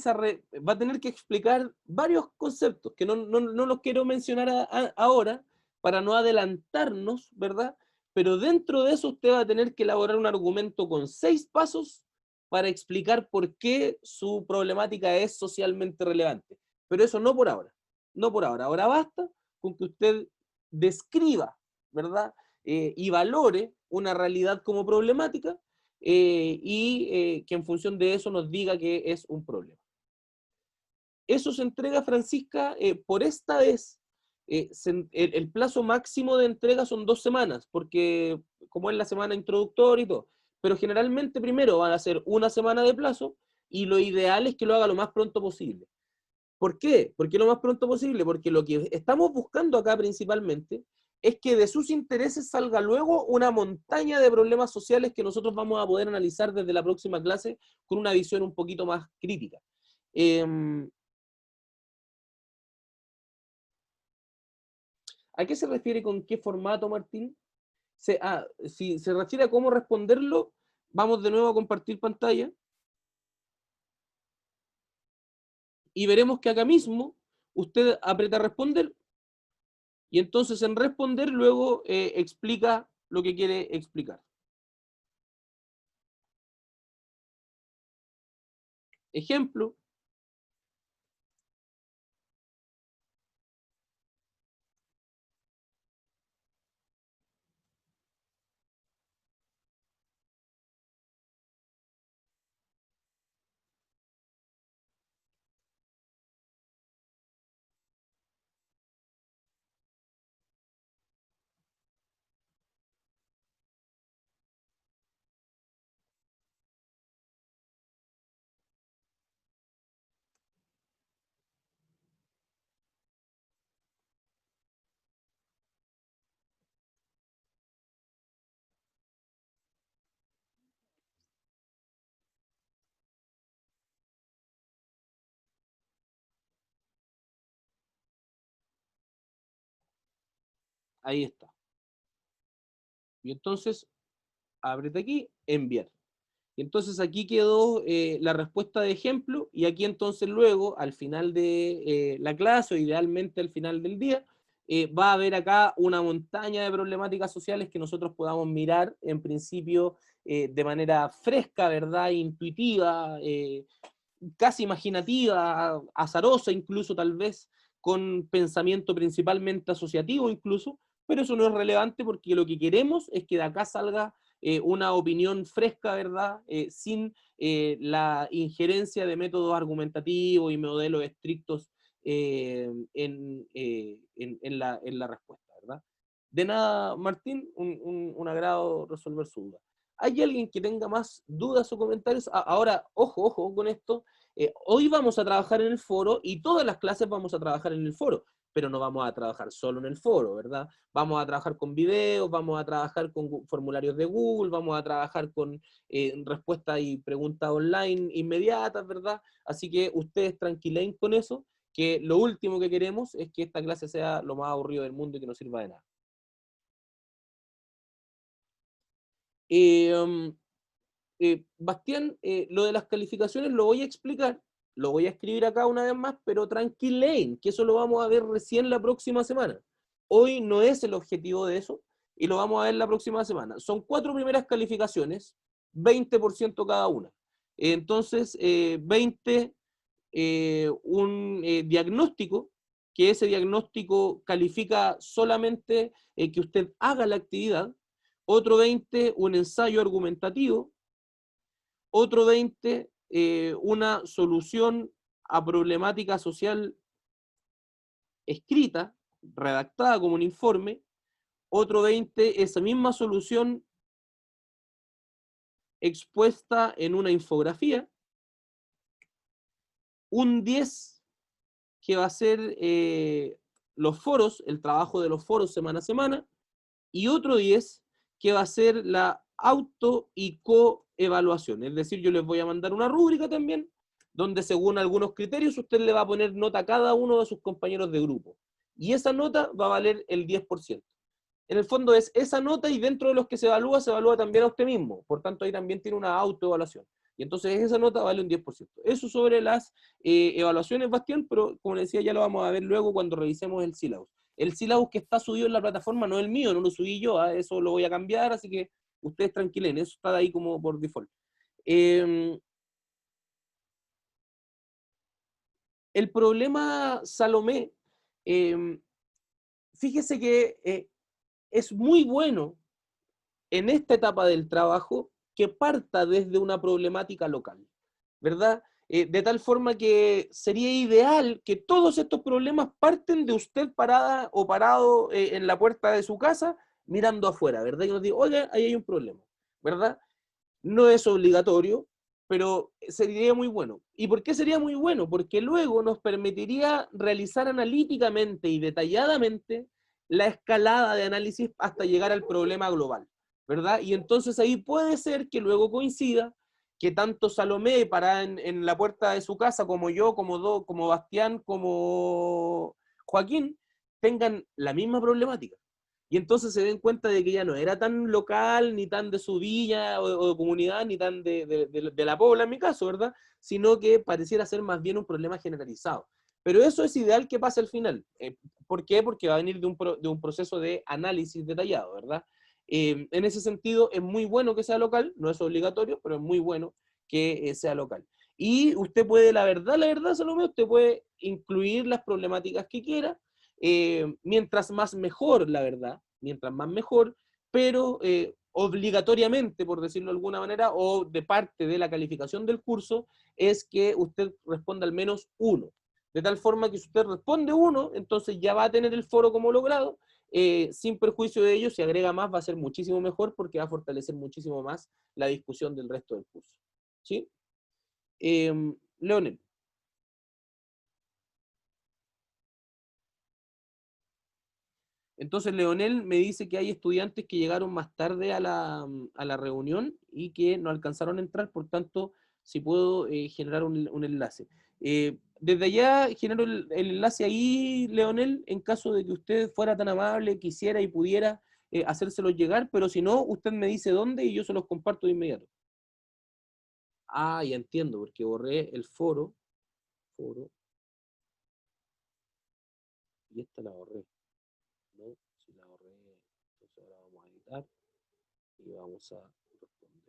[SPEAKER 1] va a tener que explicar varios conceptos que no los quiero mencionar ahora para no adelantarnos, ¿verdad? Pero dentro de eso usted va a tener que elaborar un argumento con 6 pasos para explicar por qué su problemática es socialmente relevante. Pero eso no por ahora. No por ahora. Ahora basta con que usted describa, ¿verdad? Y valore una realidad como problemática, que en función de eso nos diga que es un problema. Eso se entrega, Francisca, por esta vez. El plazo máximo de entrega son 2 semanas, porque como es la semana introductoria y todo, pero generalmente primero van a ser 1 semana de plazo, y lo ideal es que lo haga lo más pronto posible. ¿Por qué? ¿Por qué lo más pronto posible? Porque lo que estamos buscando acá principalmente es que de sus intereses salga luego una montaña de problemas sociales que nosotros vamos a poder analizar desde la próxima clase con una visión un poquito más crítica. ¿A qué se refiere con qué formato, Martín? Si se refiere a cómo responderlo, vamos de nuevo a compartir pantalla. Y veremos que acá mismo usted aprieta responder. Y entonces en responder luego explica lo que quiere explicar. Ejemplo. Ahí está. Y entonces, ábrete aquí, enviar. Y entonces aquí quedó la respuesta de ejemplo, y aquí entonces luego, al final de la clase, o idealmente al final del día, va a haber acá una montaña de problemáticas sociales que nosotros podamos mirar, en principio, de manera fresca, ¿verdad? Intuitiva, casi imaginativa, azarosa incluso tal vez, con pensamiento principalmente asociativo incluso, pero eso no es relevante porque lo que queremos es que de acá salga una opinión fresca, ¿verdad? Sin la injerencia de métodos argumentativos y modelos estrictos en la respuesta, ¿verdad? De nada, Martín, un agrado resolver su duda. ¿Hay alguien que tenga más dudas o comentarios? Ahora, ojo con esto. Hoy vamos a trabajar en el foro y todas las clases vamos a trabajar en el foro, pero no vamos a trabajar solo en el foro, ¿verdad? Vamos a trabajar con videos, vamos a trabajar con formularios de Google, vamos a trabajar con respuestas y preguntas online inmediatas, ¿verdad? Así que ustedes tranquilen con eso, que lo último que queremos es que esta clase sea lo más aburrido del mundo y que no sirva de nada. Bastián, lo de las calificaciones lo voy a explicar, lo voy a escribir acá una vez más, pero tranquilen, que eso lo vamos a ver recién la próxima semana. Hoy no es el objetivo de eso, y lo vamos a ver la próxima semana. Son 4 primeras calificaciones, 20% cada una. Entonces, 20, un diagnóstico, que ese diagnóstico califica solamente que usted haga la actividad. Otro 20, un ensayo argumentativo. Otro 20, una solución a problemática social escrita, redactada como un informe. Otro 20, esa misma solución expuesta en una infografía. Un 10, que va a ser los foros, el trabajo de los foros semana a semana. Y otro 10, que va a ser la auto y coevaluación. Es decir, yo les voy a mandar una rúbrica también, donde según algunos criterios usted le va a poner nota a cada uno de sus compañeros de grupo. Y esa nota va a valer el 10%. En el fondo es esa nota, y dentro de los que se evalúa también a usted mismo. Por tanto, ahí también tiene una autoevaluación. Y entonces esa nota vale un 10%. Eso sobre las evaluaciones, Bastián, pero como decía, ya lo vamos a ver luego cuando revisemos el sílabus. El sílabus que está subido en la plataforma no es el mío, no lo subí yo, eso lo voy a cambiar, así que ustedes tranquilen, eso está ahí como por default. El problema, Salomé, fíjese que es muy bueno en esta etapa del trabajo que parta desde una problemática local, ¿verdad? De tal forma que sería ideal que todos estos problemas parten de usted parada o parado en la puerta de su casa mirando afuera, ¿verdad? Y nos diga, oiga, ahí hay un problema, ¿verdad? No es obligatorio, pero sería muy bueno. ¿Y por qué sería muy bueno? Porque luego nos permitiría realizar analíticamente y detalladamente la escalada de análisis hasta llegar al problema global, ¿verdad? Y entonces ahí puede ser que luego coincida que tanto Salomé parada en la puerta de su casa, como yo, como Bastián, como Joaquín, tengan la misma problemática. Y entonces se den cuenta de que ya no era tan local, ni tan de su villa o de comunidad, ni tan de la pobla en mi caso, ¿verdad? Sino que pareciera ser más bien un problema generalizado. Pero eso es ideal que pase al final. ¿Por qué? Porque va a venir de un proceso de análisis detallado, ¿verdad? En ese sentido, es muy bueno que sea local, no es obligatorio, pero es muy bueno que sea local. Y usted puede, la verdad, Salomé, usted puede incluir las problemáticas que quiera, mientras más mejor, la verdad, mientras más mejor, pero obligatoriamente, por decirlo de alguna manera, o de parte de la calificación del curso, es que usted responda al menos uno. De tal forma que si usted responde uno, entonces ya va a tener el foro como logrado, sin perjuicio de ello, si agrega más va a ser muchísimo mejor porque va a fortalecer muchísimo más la discusión del resto del curso. ¿Sí? Leonel. Entonces Leonel me dice que hay estudiantes que llegaron más tarde a la reunión y que no alcanzaron a entrar, por tanto, si puedo generar un enlace. Desde allá genero el enlace ahí, Leonel, en caso de que usted fuera tan amable, quisiera y pudiera hacérselos llegar, pero si no, usted me dice dónde y yo se los comparto de inmediato. Ah, ya entiendo, porque borré el foro, y esta la borré. ¿No? Si la borré, entonces ahora vamos a editar y vamos a responder.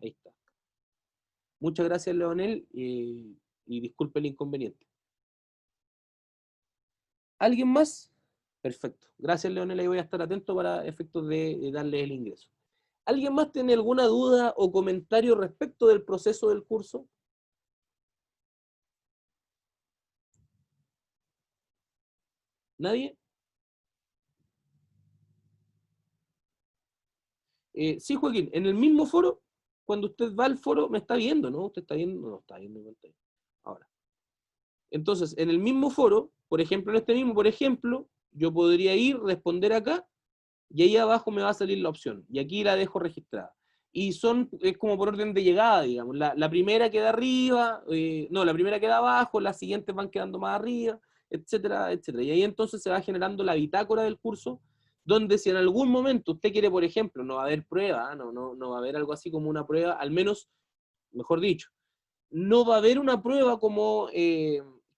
[SPEAKER 1] Ahí está. Muchas gracias, Leonel, y disculpe el inconveniente. ¿Alguien más? Perfecto. Gracias, Leonel, ahí voy a estar atento para efectos de darle el ingreso. ¿Alguien más tiene alguna duda o comentario respecto del proceso del curso? ¿Nadie? Sí, Joaquín, en el mismo foro, cuando usted va al foro, me está viendo, ¿no? Usted está viendo, no, está viendo pantalla. Ahora. Entonces, en el mismo foro, por ejemplo, en este mismo, por ejemplo, yo podría ir, responder acá, y ahí abajo me va a salir la opción, y aquí la dejo registrada. Y es como por orden de llegada, digamos. La primera queda arriba, no, la primera queda abajo, las siguientes van quedando más arriba, etcétera, etcétera. Y ahí entonces se va generando la bitácora del curso, donde si en algún momento usted quiere, por ejemplo, no va a haber prueba, no va a haber algo así como una prueba, al menos, mejor dicho, no va a haber una prueba como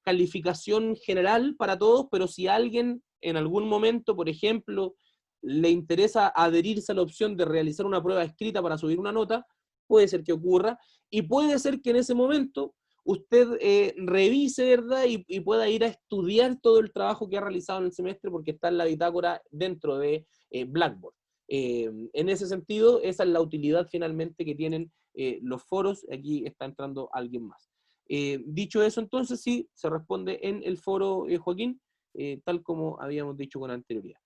[SPEAKER 1] calificación general para todos, pero si alguien en algún momento, por ejemplo, le interesa adherirse a la opción de realizar una prueba escrita para subir una nota, puede ser que ocurra, y puede ser que en ese momento usted revise, ¿verdad? Y pueda ir a estudiar todo el trabajo que ha realizado en el semestre porque está en la bitácora dentro de Blackboard. En ese sentido, esa es la utilidad finalmente que tienen los foros. Aquí está entrando alguien más. Dicho eso, entonces sí, se responde en el foro, Joaquín, tal como habíamos dicho con anterioridad.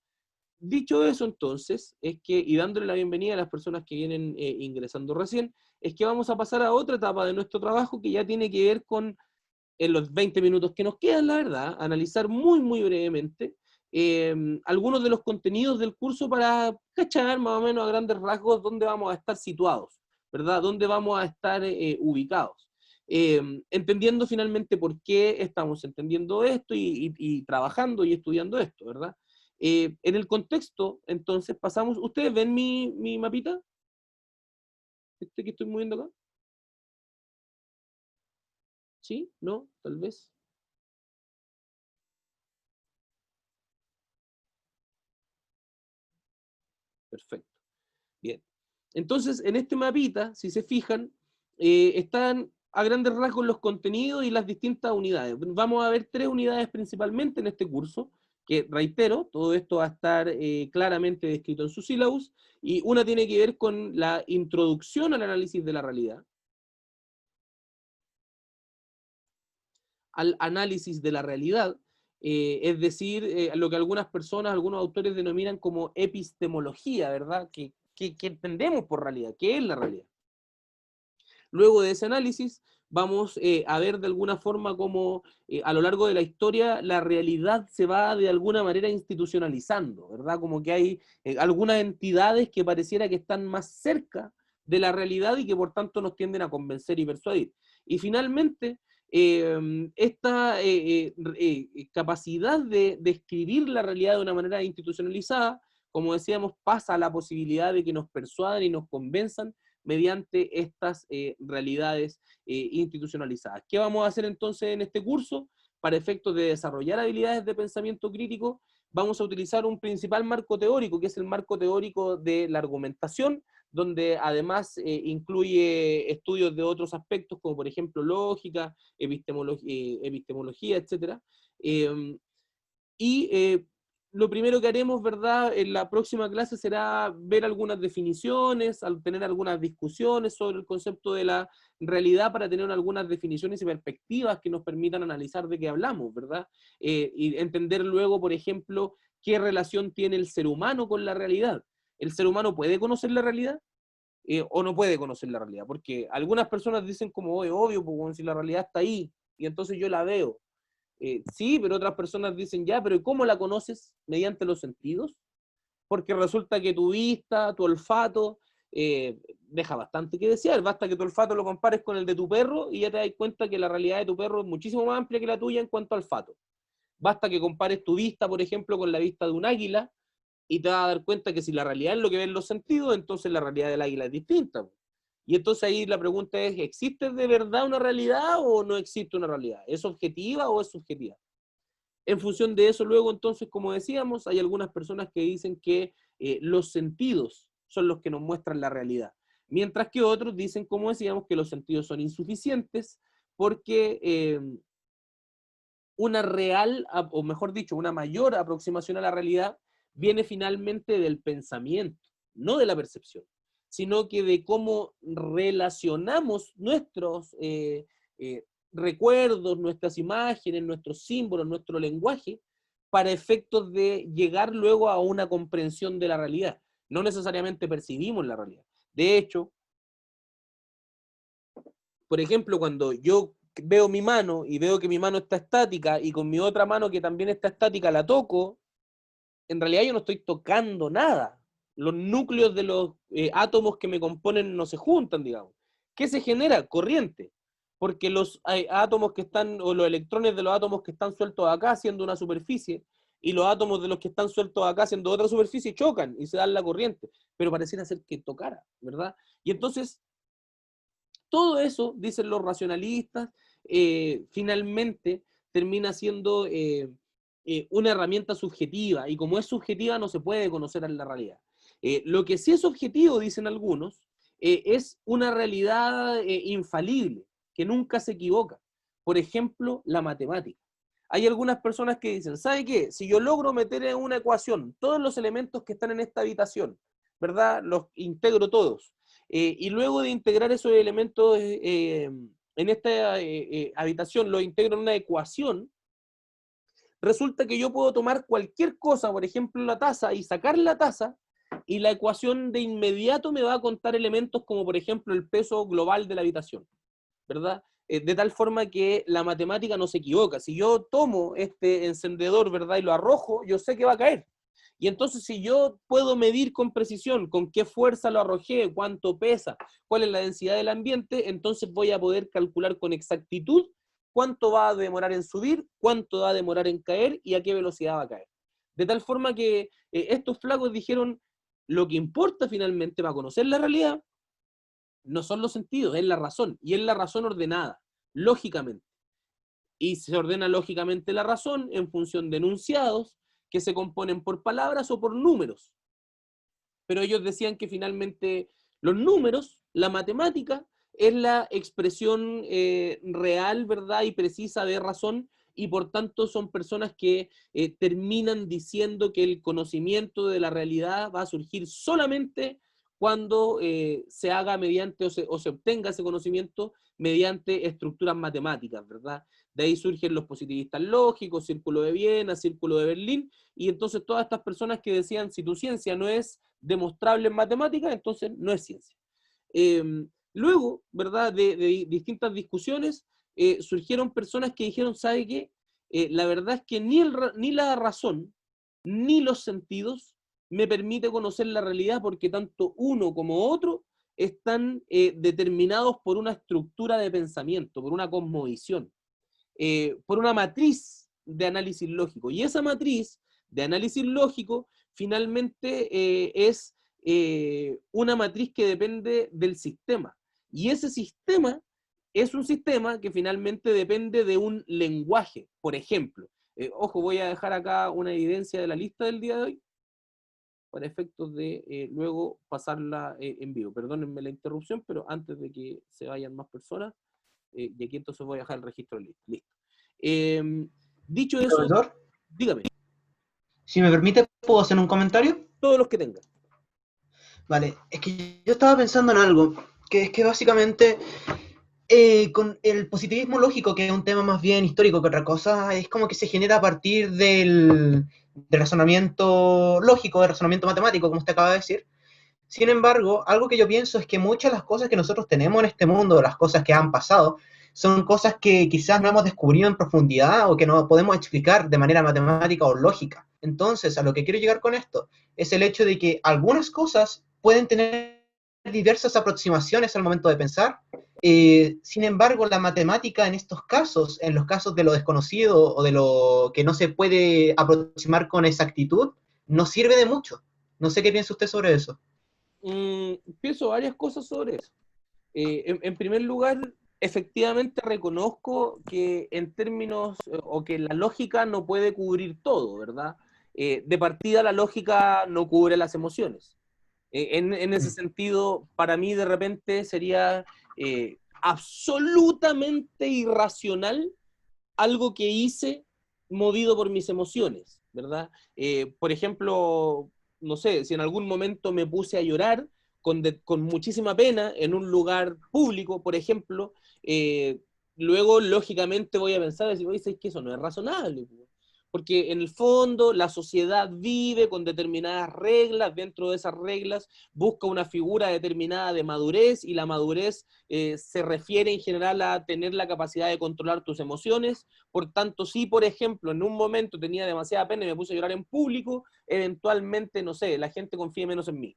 [SPEAKER 1] Dicho eso, entonces, es que, y dándole la bienvenida a las personas que vienen ingresando recién, es que vamos a pasar a otra etapa de nuestro trabajo que ya tiene que ver con, en los 20 minutos que nos quedan, la verdad, analizar muy, muy brevemente algunos de los contenidos del curso para cachar más o menos a grandes rasgos dónde vamos a estar situados, ¿verdad? Dónde vamos a estar ubicados. Entendiendo finalmente por qué estamos entendiendo esto y trabajando y estudiando esto, ¿verdad? En el contexto, entonces, pasamos... ¿Ustedes ven mi mapita? ¿Este que estoy moviendo acá? ¿Sí? ¿No? Tal vez. Perfecto. Bien. Entonces, en este mapita, si se fijan, están a grandes rasgos los contenidos y las distintas unidades. Vamos a ver 3 unidades principalmente en este curso, que reitero, todo esto va a estar claramente descrito en su sílabus, y una tiene que ver con la introducción al análisis de la realidad, al análisis de la realidad, es decir, lo que algunas personas, algunos autores denominan como epistemología, ¿verdad? ¿Qué entendemos por realidad? ¿Qué es la realidad? Luego de ese análisis, vamos a ver de alguna forma cómo a lo largo de la historia la realidad se va de alguna manera institucionalizando, ¿verdad? Como que hay algunas entidades que pareciera que están más cerca de la realidad y que por tanto nos tienden a convencer y persuadir. Y finalmente, esta capacidad de escribir la realidad de una manera institucionalizada, como decíamos, pasa a la posibilidad de que nos persuadan y nos convenzan mediante estas realidades institucionalizadas. ¿Qué vamos a hacer entonces en este curso? Para efectos de desarrollar habilidades de pensamiento crítico, vamos a utilizar un principal marco teórico, que es el marco teórico de la argumentación, donde además incluye estudios de otros aspectos, como por ejemplo lógica, epistemología, etc. Lo primero que haremos, ¿verdad?, en la próxima clase será ver algunas definiciones, tener algunas discusiones sobre el concepto de la realidad para tener algunas definiciones y perspectivas que nos permitan analizar de qué hablamos, ¿verdad? Y entender luego, por ejemplo, qué relación tiene el ser humano con la realidad. ¿El ser humano puede conocer la realidad? ¿O no puede conocer la realidad? Porque algunas personas dicen como, obvio, pues, si la realidad está ahí, y entonces yo la veo. Sí, pero otras personas dicen, ya, pero ¿cómo la conoces? ¿Mediante los sentidos? Porque resulta que tu vista, tu olfato, deja bastante que desear. Basta que tu olfato lo compares con el de tu perro y ya te das cuenta que la realidad de tu perro es muchísimo más amplia que la tuya en cuanto a olfato. Basta que compares tu vista, por ejemplo, con la vista de un águila y te vas a dar cuenta que si la realidad es lo que ven los sentidos, entonces la realidad del águila es distinta. Y entonces ahí la pregunta es, ¿existe de verdad una realidad o no existe una realidad? ¿Es objetiva o es subjetiva? En función de eso, luego, entonces, como decíamos, hay algunas personas que dicen que los sentidos son los que nos muestran la realidad, mientras que otros dicen, como decíamos, que los sentidos son insuficientes porque una real, o mejor dicho, una mayor aproximación a la realidad viene finalmente del pensamiento, no de la percepción, sino que de cómo relacionamos nuestros recuerdos, nuestras imágenes, nuestros símbolos, nuestro lenguaje, para efectos de llegar luego a una comprensión de la realidad. No necesariamente percibimos la realidad. De hecho, por ejemplo, cuando yo veo mi mano y veo que mi mano está estática y con mi otra mano que también está estática la toco, en realidad yo no estoy tocando nada. Los núcleos de los átomos que me componen no se juntan, digamos. ¿Qué se genera? Corriente. Porque los átomos que están, o los electrones de los átomos que están sueltos acá siendo una superficie, y los átomos de los que están sueltos acá siendo otra superficie, chocan y se dan la corriente. Pero pareciera ser que tocara, ¿verdad? Y entonces, todo eso, dicen los racionalistas, finalmente termina siendo una herramienta subjetiva, y como es subjetiva no se puede conocer en la realidad. Lo que sí es objetivo, dicen algunos, es una realidad infalible, que nunca se equivoca. Por ejemplo, la matemática. Hay algunas personas que dicen, ¿sabe qué? Si yo logro meter en una ecuación todos los elementos que están en esta habitación, ¿verdad? Los integro todos. Y luego de integrar esos elementos en esta habitación, los integro en una ecuación, resulta que yo puedo tomar cualquier cosa, por ejemplo la taza, y sacar la taza, y la ecuación de inmediato me va a contar elementos como por ejemplo el peso global de la habitación, ¿verdad? De tal forma que la matemática no se equivoca. Si yo tomo este encendedor, ¿verdad?, y lo arrojo, yo sé que va a caer. Y entonces si yo puedo medir con precisión con qué fuerza lo arrojé, cuánto pesa, cuál es la densidad del ambiente, entonces voy a poder calcular con exactitud cuánto va a demorar en subir, cuánto va a demorar en caer y a qué velocidad va a caer. De tal forma que estos flacos dijeron, lo que importa finalmente para conocer la realidad no son los sentidos, es la razón, y es la razón ordenada, lógicamente. Y se ordena lógicamente la razón en función de enunciados que se componen por palabras o por números. Pero ellos decían que finalmente los números, la matemática, es la expresión real, ¿verdad?, y precisa de razón, y por tanto son personas que terminan diciendo que el conocimiento de la realidad va a surgir solamente cuando se haga mediante o se obtenga ese conocimiento mediante estructuras matemáticas, ¿verdad? De ahí surgen los positivistas lógicos, Círculo de Viena, Círculo de Berlín, y entonces todas estas personas que decían, si tu ciencia no es demostrable en matemáticas, entonces no es ciencia. Luego, ¿verdad?, de distintas discusiones, surgieron personas que dijeron, ¿sabe qué? La verdad es que ni la razón, ni los sentidos me permite conocer la realidad, porque tanto uno como otro están determinados por una estructura de pensamiento, por una cosmovisión, por una matriz de análisis lógico. Y esa matriz de análisis lógico finalmente es una matriz que depende del sistema. Y ese sistema es un sistema que finalmente depende de un lenguaje. Por ejemplo, ojo, voy a dejar acá una evidencia de la lista del día de hoy, para efectos de luego pasarla en vivo. Perdónenme la interrupción, pero antes de que se vayan más personas, y aquí entonces voy a dejar el registro listo. Dicho eso,
[SPEAKER 2] Profesor,
[SPEAKER 1] dígame,
[SPEAKER 2] si me permite, ¿puedo hacer un comentario?
[SPEAKER 1] todos los que tengan.
[SPEAKER 2] Vale, es que yo estaba pensando en algo, que es que básicamente con el positivismo lógico, que es un tema más bien histórico que otra cosa, es como que se genera a partir del razonamiento lógico, del razonamiento matemático, como usted acaba de decir. Sin embargo, algo que yo pienso es que muchas de las cosas que nosotros tenemos en este mundo, las cosas que han pasado, son cosas que quizás no hemos descubierto en profundidad o que no podemos explicar de manera matemática o lógica. Entonces, a lo que quiero llegar con esto es el hecho de que algunas cosas pueden tener diversas aproximaciones al momento de pensar. Sin embargo, la matemática en estos casos, en los casos de lo desconocido o de lo que no se puede aproximar con exactitud, no sirve de mucho. No sé qué piensa usted sobre eso.
[SPEAKER 1] Pienso varias cosas sobre eso. En primer lugar, efectivamente reconozco que en términos, o que la lógica no puede cubrir todo, ¿verdad? De partida la lógica no cubre las emociones. En ese sentido, para mí de repente sería absolutamente irracional algo que hice movido por mis emociones, ¿verdad? Por ejemplo, no sé, si en algún momento me puse a llorar con muchísima pena en un lugar público, por ejemplo, luego lógicamente voy a pensar, decir, oye, ¿sabes qué? Eso no es razonable, porque en el fondo la sociedad vive con determinadas reglas, dentro de esas reglas busca una figura determinada de madurez, y la madurez se refiere en general a tener la capacidad de controlar tus emociones. Por tanto, si por ejemplo en un momento tenía demasiada pena y me puse a llorar en público, eventualmente, no sé, la gente confía menos en mí.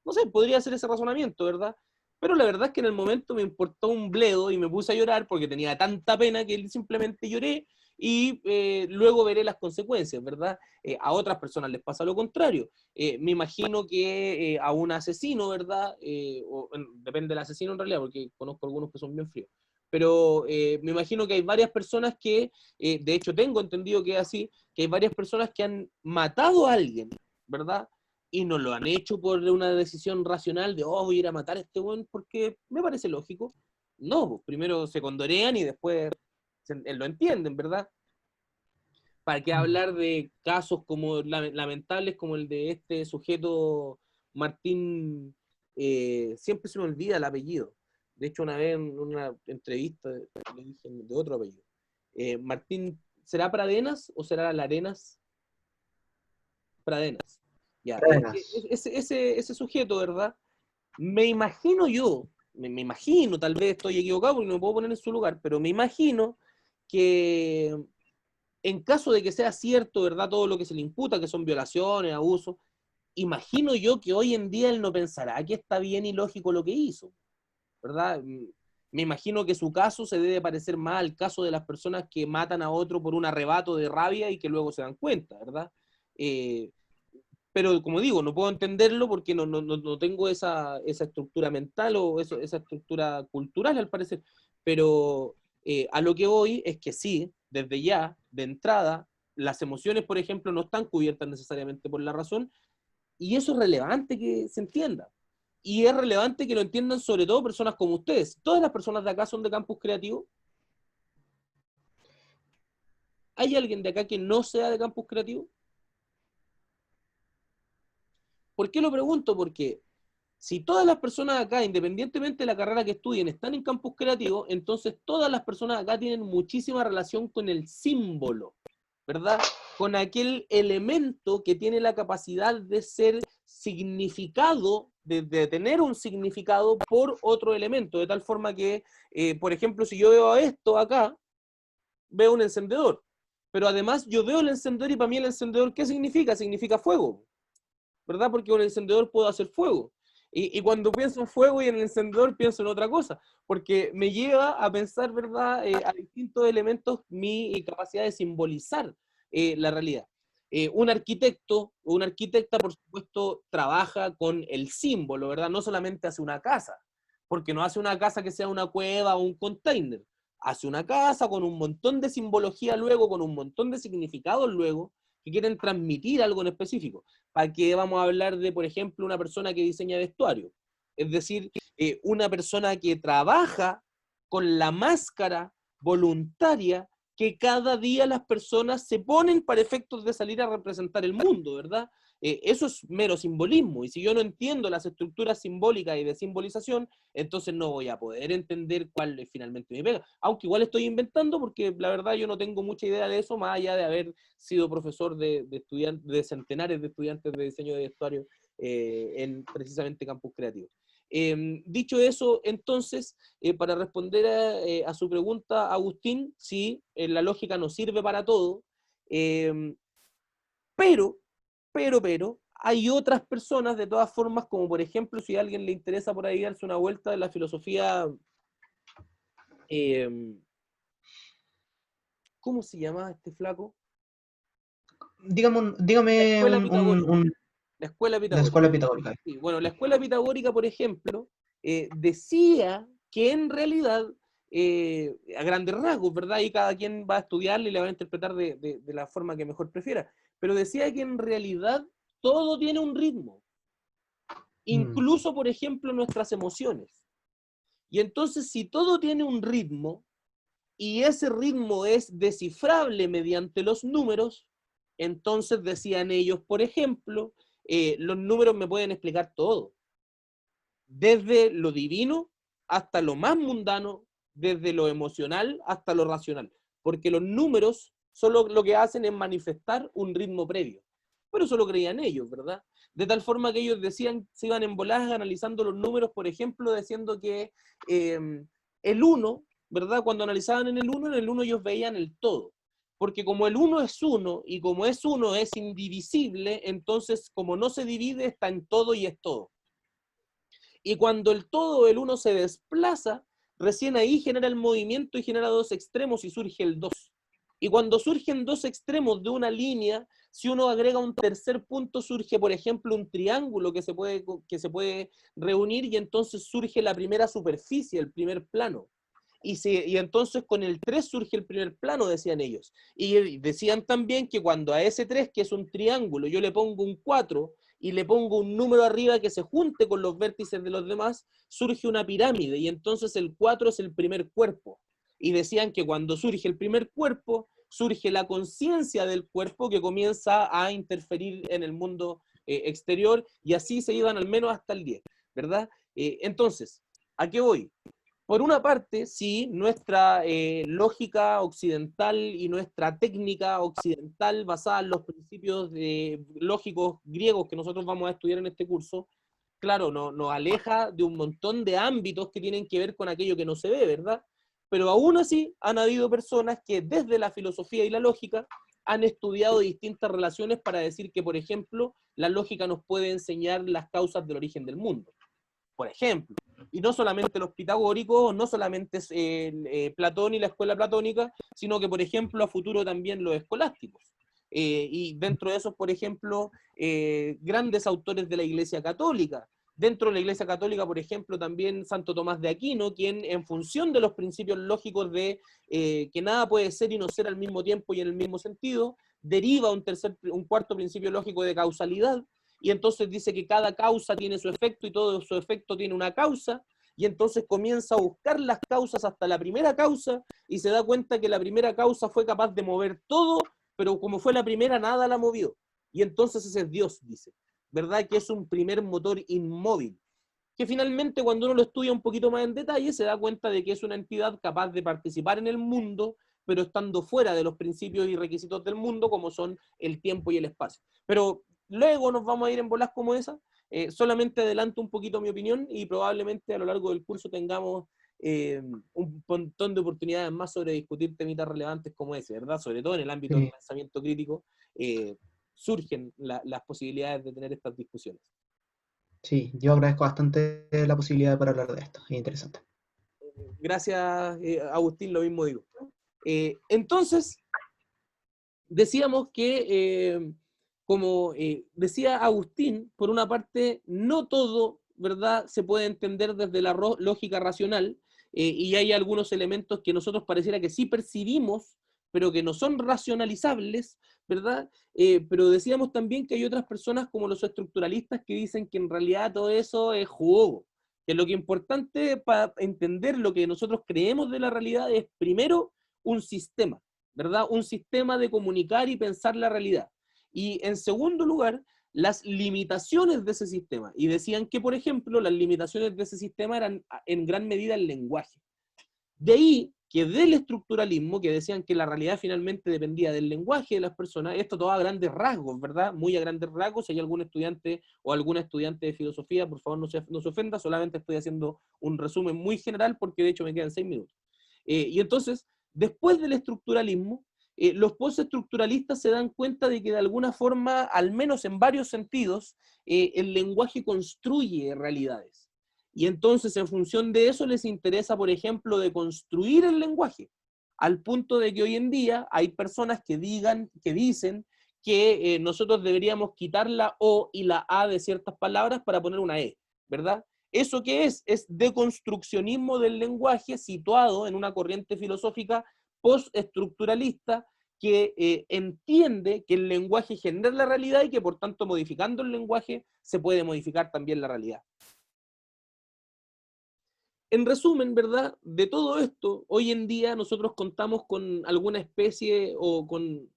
[SPEAKER 1] No sé, podría ser ese razonamiento, ¿verdad? Pero la verdad es que en el momento me importó un bledo y me puse a llorar porque tenía tanta pena que simplemente lloré, y luego veré las consecuencias, ¿verdad? A otras personas les pasa lo contrario. Me imagino que a un asesino, ¿verdad? Depende del asesino en realidad, porque conozco algunos que son bien fríos. Pero me imagino que hay varias personas que, de hecho tengo entendido que es así, que hay varias personas que han matado a alguien, ¿verdad? Y no lo han hecho por una decisión racional de, oh, voy a ir a matar a este buen porque me parece lógico. No, pues primero se condorean y después lo entienden, ¿verdad? ¿Para qué hablar de casos como lamentables como el de este sujeto Martín? Siempre se me olvida el apellido. De hecho, una vez en una entrevista le dije de otro apellido. Martín, ¿será Pradenas o será Larenas? Pradenas. Ya,
[SPEAKER 2] Cadenas.
[SPEAKER 1] ese sujeto, ¿verdad? Me imagino yo, me imagino, tal vez estoy equivocado porque no me puedo poner en su lugar, pero me imagino que en caso de que sea cierto, ¿verdad?, todo lo que se le imputa, que son violaciones, abusos, imagino yo que hoy en día él no pensará que está bien y lógico lo que hizo, ¿verdad? Me imagino que su caso se debe parecer más al caso de las personas que matan a otro por un arrebato de rabia y que luego se dan cuenta, ¿verdad? Eh, pero como digo, no puedo entenderlo porque no tengo esa estructura mental o esa estructura cultural, al parecer. Pero a lo que voy es que sí, desde ya, de entrada, las emociones, por ejemplo, no están cubiertas necesariamente por la razón, y eso es relevante que se entienda. Y es relevante que lo entiendan sobre todo personas como ustedes. ¿Todas las personas de acá son de Campus Creativo? ¿Hay alguien de acá que no sea de Campus Creativo? ¿Por qué lo pregunto? Porque si todas las personas acá, independientemente de la carrera que estudien, están en campus creativo, entonces todas las personas acá tienen muchísima relación con el símbolo, ¿verdad? Con aquel elemento que tiene la capacidad de ser significado, de tener un significado por otro elemento, de tal forma que, por ejemplo, si yo veo esto acá, veo un encendedor, pero además yo veo el encendedor y para mí el encendedor, ¿qué significa? Significa fuego, ¿verdad? Porque con el encendedor puedo hacer fuego. Y cuando pienso en fuego y en el encendedor pienso en otra cosa, porque me lleva a pensar, ¿verdad? A distintos elementos mi capacidad de simbolizar la realidad. Un arquitecto o una arquitecta, por supuesto, trabaja con el símbolo, ¿verdad? No solamente hace una casa, porque no hace una casa que sea una cueva o un container. Hace una casa con un montón de simbología luego, con un montón de significados luego, que quieren transmitir algo en específico. ¿Para qué vamos a hablar de, por ejemplo, una persona que diseña vestuario? Es decir, una persona que trabaja con la máscara voluntaria que cada día las personas se ponen para efectos de salir a representar el mundo, ¿verdad? Eso es mero simbolismo, y si yo no entiendo las estructuras simbólicas y de simbolización, entonces no voy a poder entender cuál es finalmente mi pega, aunque igual estoy inventando, porque la verdad yo no tengo mucha idea de eso, más allá de haber sido profesor de estudiantes, de centenares de estudiantes de diseño de vestuario en precisamente campus creativos. Dicho eso, entonces, para responder a su pregunta, Agustín, sí, la lógica no sirve para todo, pero, hay otras personas, de todas formas, como por ejemplo, si a alguien le interesa por ahí darse una vuelta de la filosofía, ¿cómo se llama este flaco?
[SPEAKER 2] Dígame
[SPEAKER 1] La escuela pitagórica.
[SPEAKER 2] un-
[SPEAKER 1] La escuela
[SPEAKER 2] la
[SPEAKER 1] pitagórica.
[SPEAKER 2] escuela pitagórica.
[SPEAKER 1] Sí, bueno, la escuela pitagórica, por ejemplo, decía que en realidad, a grandes rasgos, ¿verdad? Y cada quien va a estudiarle y le va a interpretar de la forma que mejor prefiera, pero decía que en realidad todo tiene un ritmo, incluso, por ejemplo, nuestras emociones. Y entonces, si todo tiene un ritmo, y ese ritmo es descifrable mediante los números, entonces decían ellos, por ejemplo, los números me pueden explicar todo, desde lo divino hasta lo más mundano, desde lo emocional hasta lo racional, porque los números solo lo que hacen es manifestar un ritmo previo. Pero eso lo creían ellos, ¿verdad? De tal forma que ellos decían, se iban en voladas analizando los números, por ejemplo, diciendo que el 1, ¿verdad? Cuando analizaban en el 1 ellos veían el todo. Porque como el 1 es 1 y como es 1 es indivisible, entonces como no se divide está en todo y es todo. Y cuando el todo, el 1 se desplaza, recién ahí genera el movimiento y genera dos extremos y surge el 2. Y cuando surgen dos extremos de una línea, si uno agrega un tercer punto, surge, por ejemplo, un triángulo que se puede reunir y entonces surge la primera superficie, el primer plano. Y entonces con el 3 surge el primer plano, decían ellos. Y decían también que cuando a ese 3, que es un triángulo, yo le pongo un 4 y le pongo un número arriba que se junte con los vértices de los demás, surge una pirámide, y entonces el 4 es el primer cuerpo. Y decían que cuando surge el primer cuerpo, surge la conciencia del cuerpo que comienza a interferir en el mundo exterior, y así se iban al menos hasta el 10, ¿verdad? Entonces, ¿a qué voy? Por una parte, sí, nuestra lógica occidental y nuestra técnica occidental basada en los principios lógicos griegos que nosotros vamos a estudiar en este curso, claro, nos aleja de un montón de ámbitos que tienen que ver con aquello que no se ve, ¿verdad? Pero aún así han habido personas que desde la filosofía y la lógica han estudiado distintas relaciones para decir que, por ejemplo, la lógica nos puede enseñar las causas del origen del mundo, por ejemplo. Y no solamente los pitagóricos, no solamente Platón y la escuela platónica, sino que, por ejemplo, a futuro también los escolásticos. Y dentro de esos, por ejemplo, grandes autores de la Iglesia Católica. Dentro de la Iglesia Católica, por ejemplo, también Santo Tomás de Aquino, quien en función de los principios lógicos de que nada puede ser y no ser al mismo tiempo y en el mismo sentido, deriva un cuarto principio lógico de causalidad, y entonces dice que cada causa tiene su efecto y todo su efecto tiene una causa, y entonces comienza a buscar las causas hasta la primera causa, y se da cuenta que la primera causa fue capaz de mover todo, pero como fue la primera, nada la movió. Y entonces ese es Dios, dice, ¿verdad? Que es un primer motor inmóvil, que finalmente cuando uno lo estudia un poquito más en detalle, se da cuenta de que es una entidad capaz de participar en el mundo, pero estando fuera de los principios y requisitos del mundo, como son el tiempo y el espacio. Pero luego nos vamos a ir en bolas como esa. Solamente adelanto un poquito mi opinión y probablemente a lo largo del curso tengamos un montón de oportunidades más sobre discutir temitas relevantes como ese, ¿verdad? Sobre todo en el ámbito del
[SPEAKER 2] Sí,
[SPEAKER 1] pensamiento crítico, surgen las posibilidades de tener estas discusiones.
[SPEAKER 2] sí, yo agradezco bastante la posibilidad para hablar de esto, es interesante.
[SPEAKER 1] Gracias, Agustín, lo mismo digo. Entonces, decíamos que, como decía Agustín, por una parte, no todo, ¿verdad?, se puede entender desde la lógica racional, y hay algunos elementos que nosotros pareciera que sí percibimos, pero que no son racionalizables, ¿verdad? Pero decíamos también que hay otras personas como los estructuralistas que dicen que en realidad todo eso es jugo, que lo que es importante para entender lo que nosotros creemos de la realidad es primero un sistema, ¿verdad? Un sistema de comunicar y pensar la realidad. Y en segundo lugar, las limitaciones de ese sistema. Y decían que, por ejemplo, las limitaciones de ese sistema eran en gran medida el lenguaje. De ahí que del estructuralismo, que decían que la realidad finalmente dependía del lenguaje de las personas, esto todo a grandes rasgos, ¿verdad? Muy a grandes rasgos. Si hay algún estudiante o alguna estudiante de filosofía, por favor no se ofenda, solamente estoy haciendo un resumen muy general porque de hecho me quedan 6 minutos. Y entonces, después del estructuralismo, los postestructuralistas se dan cuenta de que de alguna forma, al menos en varios sentidos, el lenguaje construye realidades. Y entonces, en función de eso, les interesa, por ejemplo, de construir el lenguaje, al punto de que hoy en día hay personas que dicen que nosotros deberíamos quitar la O y la A de ciertas palabras para poner una E, ¿verdad? ¿Eso qué es? Es deconstruccionismo del lenguaje situado en una corriente filosófica postestructuralista que entiende que el lenguaje genera la realidad y que por tanto modificando el lenguaje se puede modificar también la realidad. En resumen, ¿verdad? De todo esto, hoy en día nosotros contamos con alguna especie o con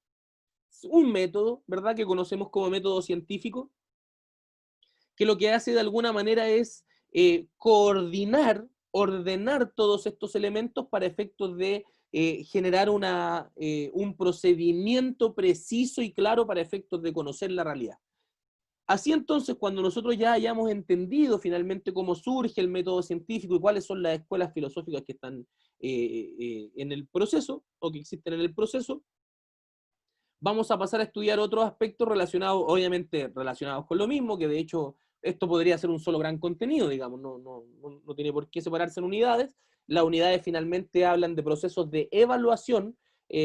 [SPEAKER 1] un método, ¿verdad? Que conocemos como método científico, que lo que hace de alguna manera es coordinar, ordenar todos estos elementos para efectos de generar un procedimiento preciso y claro para efectos de conocer la realidad. Así entonces, cuando nosotros ya hayamos entendido finalmente cómo surge el método científico y cuáles son las escuelas filosóficas que están en el proceso, o que existen en el proceso, vamos a pasar a estudiar otros aspectos relacionados, obviamente relacionados con lo mismo, que de hecho esto podría ser un solo gran contenido, digamos, no tiene por qué separarse en unidades. Las unidades finalmente hablan de procesos de evaluación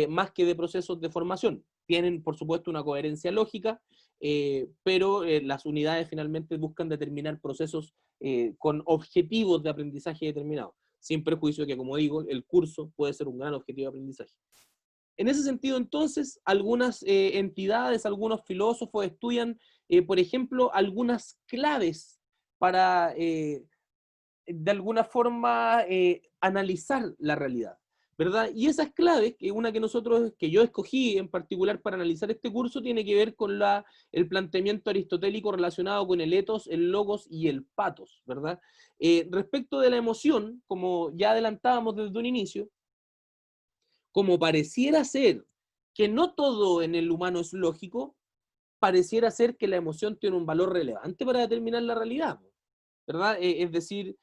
[SPEAKER 1] más que de procesos de formación. Tienen, por supuesto, una coherencia lógica, pero las unidades finalmente buscan determinar procesos con objetivos de aprendizaje determinados, sin perjuicio de que, como digo, el curso puede ser un gran objetivo de aprendizaje. En ese sentido, entonces, algunas entidades, algunos filósofos estudian, por ejemplo, algunas claves para, de alguna forma, analizar la realidad, ¿verdad? Y esas claves, que yo escogí en particular para analizar este curso, tiene que ver con el planteamiento aristotélico relacionado con el ethos, el logos y el pathos, ¿verdad? Respecto de la emoción, como ya adelantábamos desde un inicio, como pareciera ser que no todo en el humano es lógico, pareciera ser que la emoción tiene un valor relevante para determinar la realidad, ¿verdad? Es decir,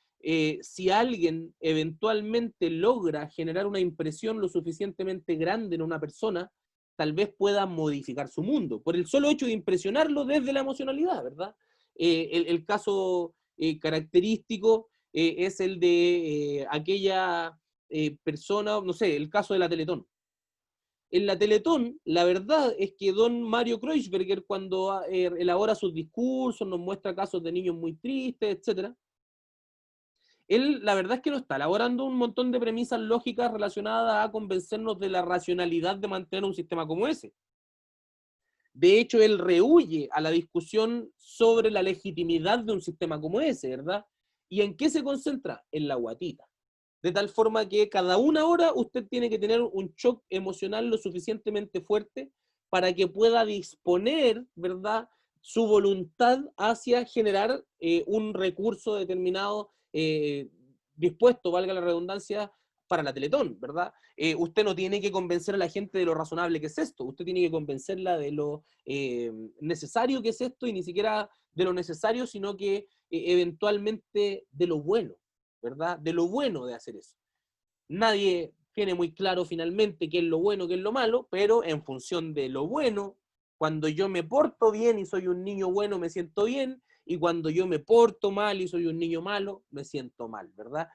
[SPEAKER 1] si alguien eventualmente logra generar una impresión lo suficientemente grande en una persona, tal vez pueda modificar su mundo, por el solo hecho de impresionarlo desde la emocionalidad, ¿verdad? El caso característico es el de aquella persona, no sé, el caso de la Teletón. En la Teletón, la verdad es que don Mario Kreuzberger, cuando elabora sus discursos, nos muestra casos de niños muy tristes, etc., él, la verdad es que no está elaborando un montón de premisas lógicas relacionadas a convencernos de la racionalidad de mantener un sistema como ese. De hecho, él rehúye a la discusión sobre la legitimidad de un sistema como ese, ¿verdad? ¿Y en qué se concentra? En la guatita. De tal forma que cada una hora usted tiene que tener un shock emocional lo suficientemente fuerte para que pueda disponer, ¿verdad?, su voluntad hacia generar un recurso determinado, dispuesto, valga la redundancia, para la Teletón, ¿verdad? Usted no tiene que convencer a la gente de lo razonable que es esto, usted tiene que convencerla de lo necesario que es esto, y ni siquiera de lo necesario, sino que eventualmente de lo bueno, ¿verdad? De lo bueno de hacer eso. Nadie tiene muy claro finalmente qué es lo bueno, qué es lo malo, pero en función de lo bueno, cuando yo me porto bien y soy un niño bueno, me siento bien, y cuando yo me porto mal y soy un niño malo, me siento mal, ¿verdad?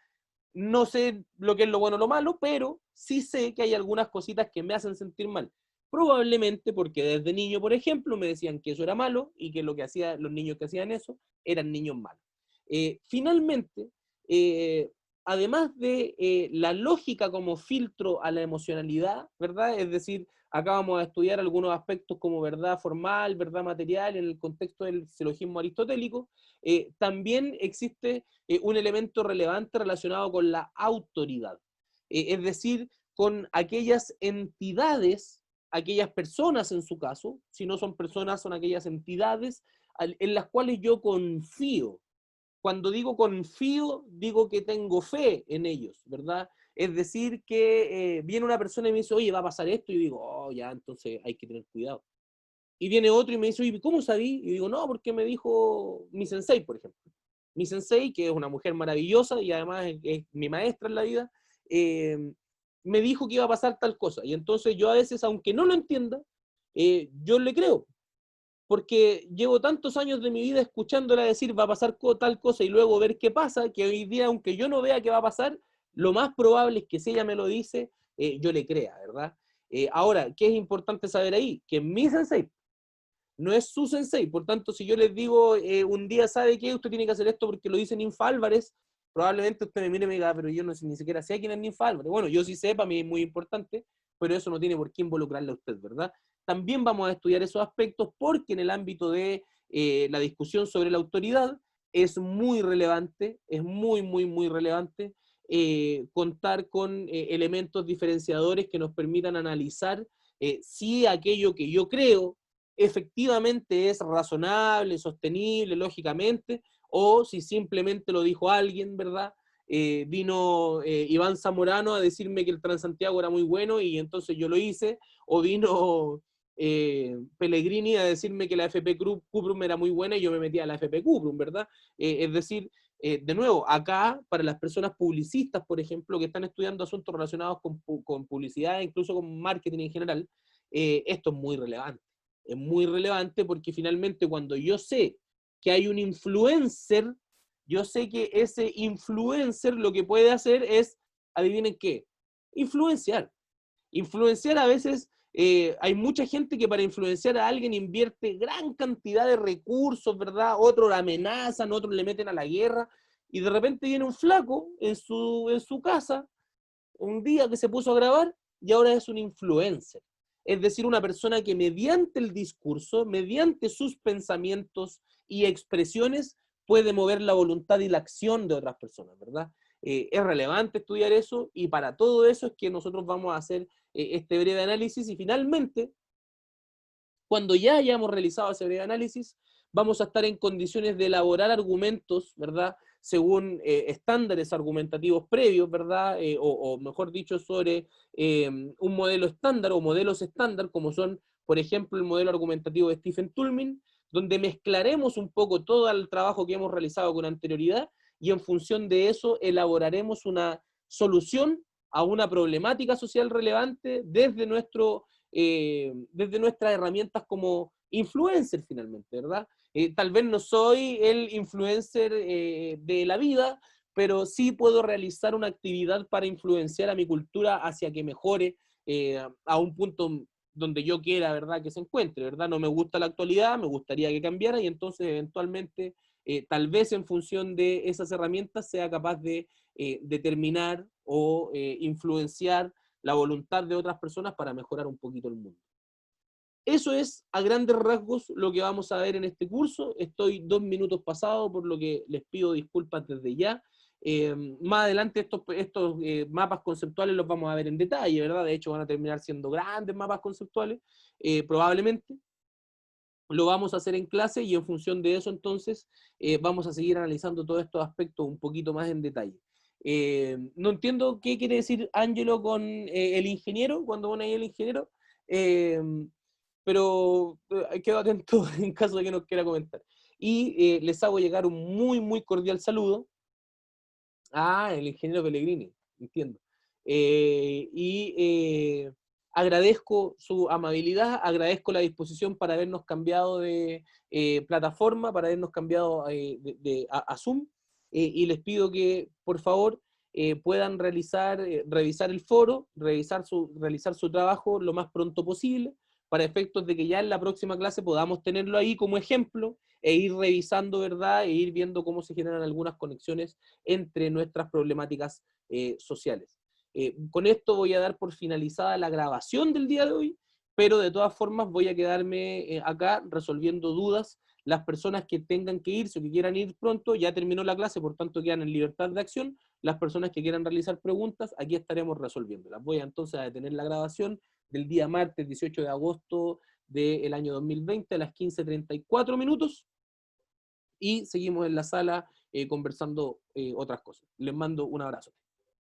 [SPEAKER 1] No sé lo que es lo bueno o lo malo, pero sí sé que hay algunas cositas que me hacen sentir mal. Probablemente porque desde niño, por ejemplo, me decían que eso era malo y que lo que hacían los niños que hacían eso eran niños malos. Finalmente, eh, además de la lógica como filtro a la emocionalidad, ¿verdad? Es decir, acá vamos a estudiar algunos aspectos como verdad formal, verdad material en el contexto del silogismo aristotélico. También existe un elemento relevante relacionado con la autoridad, es decir, con aquellas entidades, aquellas personas en su caso, si no son personas, son aquellas entidades en las cuales yo confío. Cuando digo confío, digo que tengo fe en ellos, ¿verdad? Es decir, que viene una persona y me dice, oye, va a pasar esto, y yo digo, oh, ya, entonces hay que tener cuidado. Y viene otro y me dice, oye, ¿cómo sabí? Y digo, no, porque me dijo mi sensei, por ejemplo. Mi sensei, que es una mujer maravillosa y además es mi maestra en la vida, eh, me dijo que iba a pasar tal cosa. Y entonces yo a veces, aunque no lo entienda, yo le creo, porque llevo tantos años de mi vida escuchándola decir va a pasar tal cosa y luego ver qué pasa, que hoy día, aunque yo no vea qué va a pasar, lo más probable es que si ella me lo dice, yo le crea, ¿verdad? Ahora, ¿qué es importante saber ahí? Que mi sensei no es su sensei, por tanto, si yo les digo un día, ¿sabe qué? Usted tiene que hacer esto porque lo dice Ninfa Álvarez, probablemente usted me mire y me diga, pero yo no sé, ni siquiera sé quién es Ninfa Álvarez. Bueno, yo sí sé, para mí es muy importante, pero eso no tiene por qué involucrarle a usted, ¿verdad? También vamos a estudiar esos aspectos porque en el ámbito de la discusión sobre la autoridad es muy relevante, es muy, muy, muy relevante contar con elementos diferenciadores que nos permitan analizar si aquello que yo creo efectivamente es razonable, sostenible, lógicamente, o si simplemente lo dijo alguien, ¿verdad? Vino Iván Zamorano a decirme que el Transantiago era muy bueno y entonces yo lo hice, o vino Pellegrini a decirme que la FP Cuprum era muy buena y yo me metí a la FP Cuprum, ¿verdad? Es decir, de nuevo, acá, para las personas publicistas, por ejemplo, que están estudiando asuntos relacionados con publicidad, incluso con marketing en general, esto es muy relevante. Es muy relevante porque finalmente cuando yo sé que hay un influencer, yo sé que ese influencer lo que puede hacer es, adivinen qué, influenciar. Influenciar a veces, hay mucha gente que para influenciar a alguien invierte gran cantidad de recursos, ¿verdad? Otros la amenazan, otros le meten a la guerra, y de repente viene un flaco en su casa, un día que se puso a grabar, y ahora es un influencer. Es decir, una persona que mediante el discurso, mediante sus pensamientos y expresiones, puede mover la voluntad y la acción de otras personas, ¿verdad? Es relevante estudiar eso, y para todo eso es que nosotros vamos a hacer este breve análisis, y finalmente, cuando ya hayamos realizado ese breve análisis, vamos a estar en condiciones de elaborar argumentos, ¿verdad? Según estándares argumentativos previos, ¿verdad? O mejor dicho, sobre un modelo estándar o modelos estándar, como son, por ejemplo, el modelo argumentativo de Stephen Toulmin, donde mezclaremos un poco todo el trabajo que hemos realizado con anterioridad, y en función de eso elaboraremos una solución a una problemática social relevante desde nuestras herramientas como influencer finalmente, ¿verdad? Tal vez no soy el influencer de la vida, pero sí puedo realizar una actividad para influenciar a mi cultura hacia que mejore a un punto donde yo quiera, ¿verdad?, que se encuentre, ¿verdad? No me gusta la actualidad, me gustaría que cambiara, y entonces eventualmente, tal vez en función de esas herramientas, sea capaz de determinar o influenciar la voluntad de otras personas para mejorar un poquito el mundo. Eso es a grandes rasgos lo que vamos a ver en este curso. Estoy 2 minutos pasado, por lo que les pido disculpas desde ya. Más adelante estos mapas conceptuales los vamos a ver en detalle, ¿verdad? De hecho van a terminar siendo grandes mapas conceptuales, probablemente. Lo vamos a hacer en clase, y en función de eso entonces vamos a seguir analizando todos estos aspectos un poquito más en detalle. No entiendo qué quiere decir Ángelo con el ingeniero, cuando pone ahí el ingeniero, pero quedo atento en caso de que nos quiera comentar. Y les hago llegar un muy, muy cordial saludo a el ingeniero Pellegrini, entiendo. Agradezco su amabilidad, agradezco la disposición para habernos cambiado de plataforma, para habernos cambiado a Zoom, y les pido que, por favor, puedan revisar el foro, realizar su trabajo lo más pronto posible, para efectos de que ya en la próxima clase podamos tenerlo ahí como ejemplo, e ir revisando, ¿verdad? E ir viendo cómo se generan algunas conexiones entre nuestras problemáticas sociales. Con esto voy a dar por finalizada la grabación del día de hoy, pero de todas formas voy a quedarme acá resolviendo dudas. Las personas que tengan que irse o que quieran ir pronto, ya terminó la clase, por tanto quedan en libertad de acción. Las personas que quieran realizar preguntas, aquí estaremos resolviéndolas. Voy entonces a detener la grabación del día martes 18 de agosto del año 2020 a las 15:34 minutos, y seguimos en la sala conversando otras cosas. Les mando un abrazo.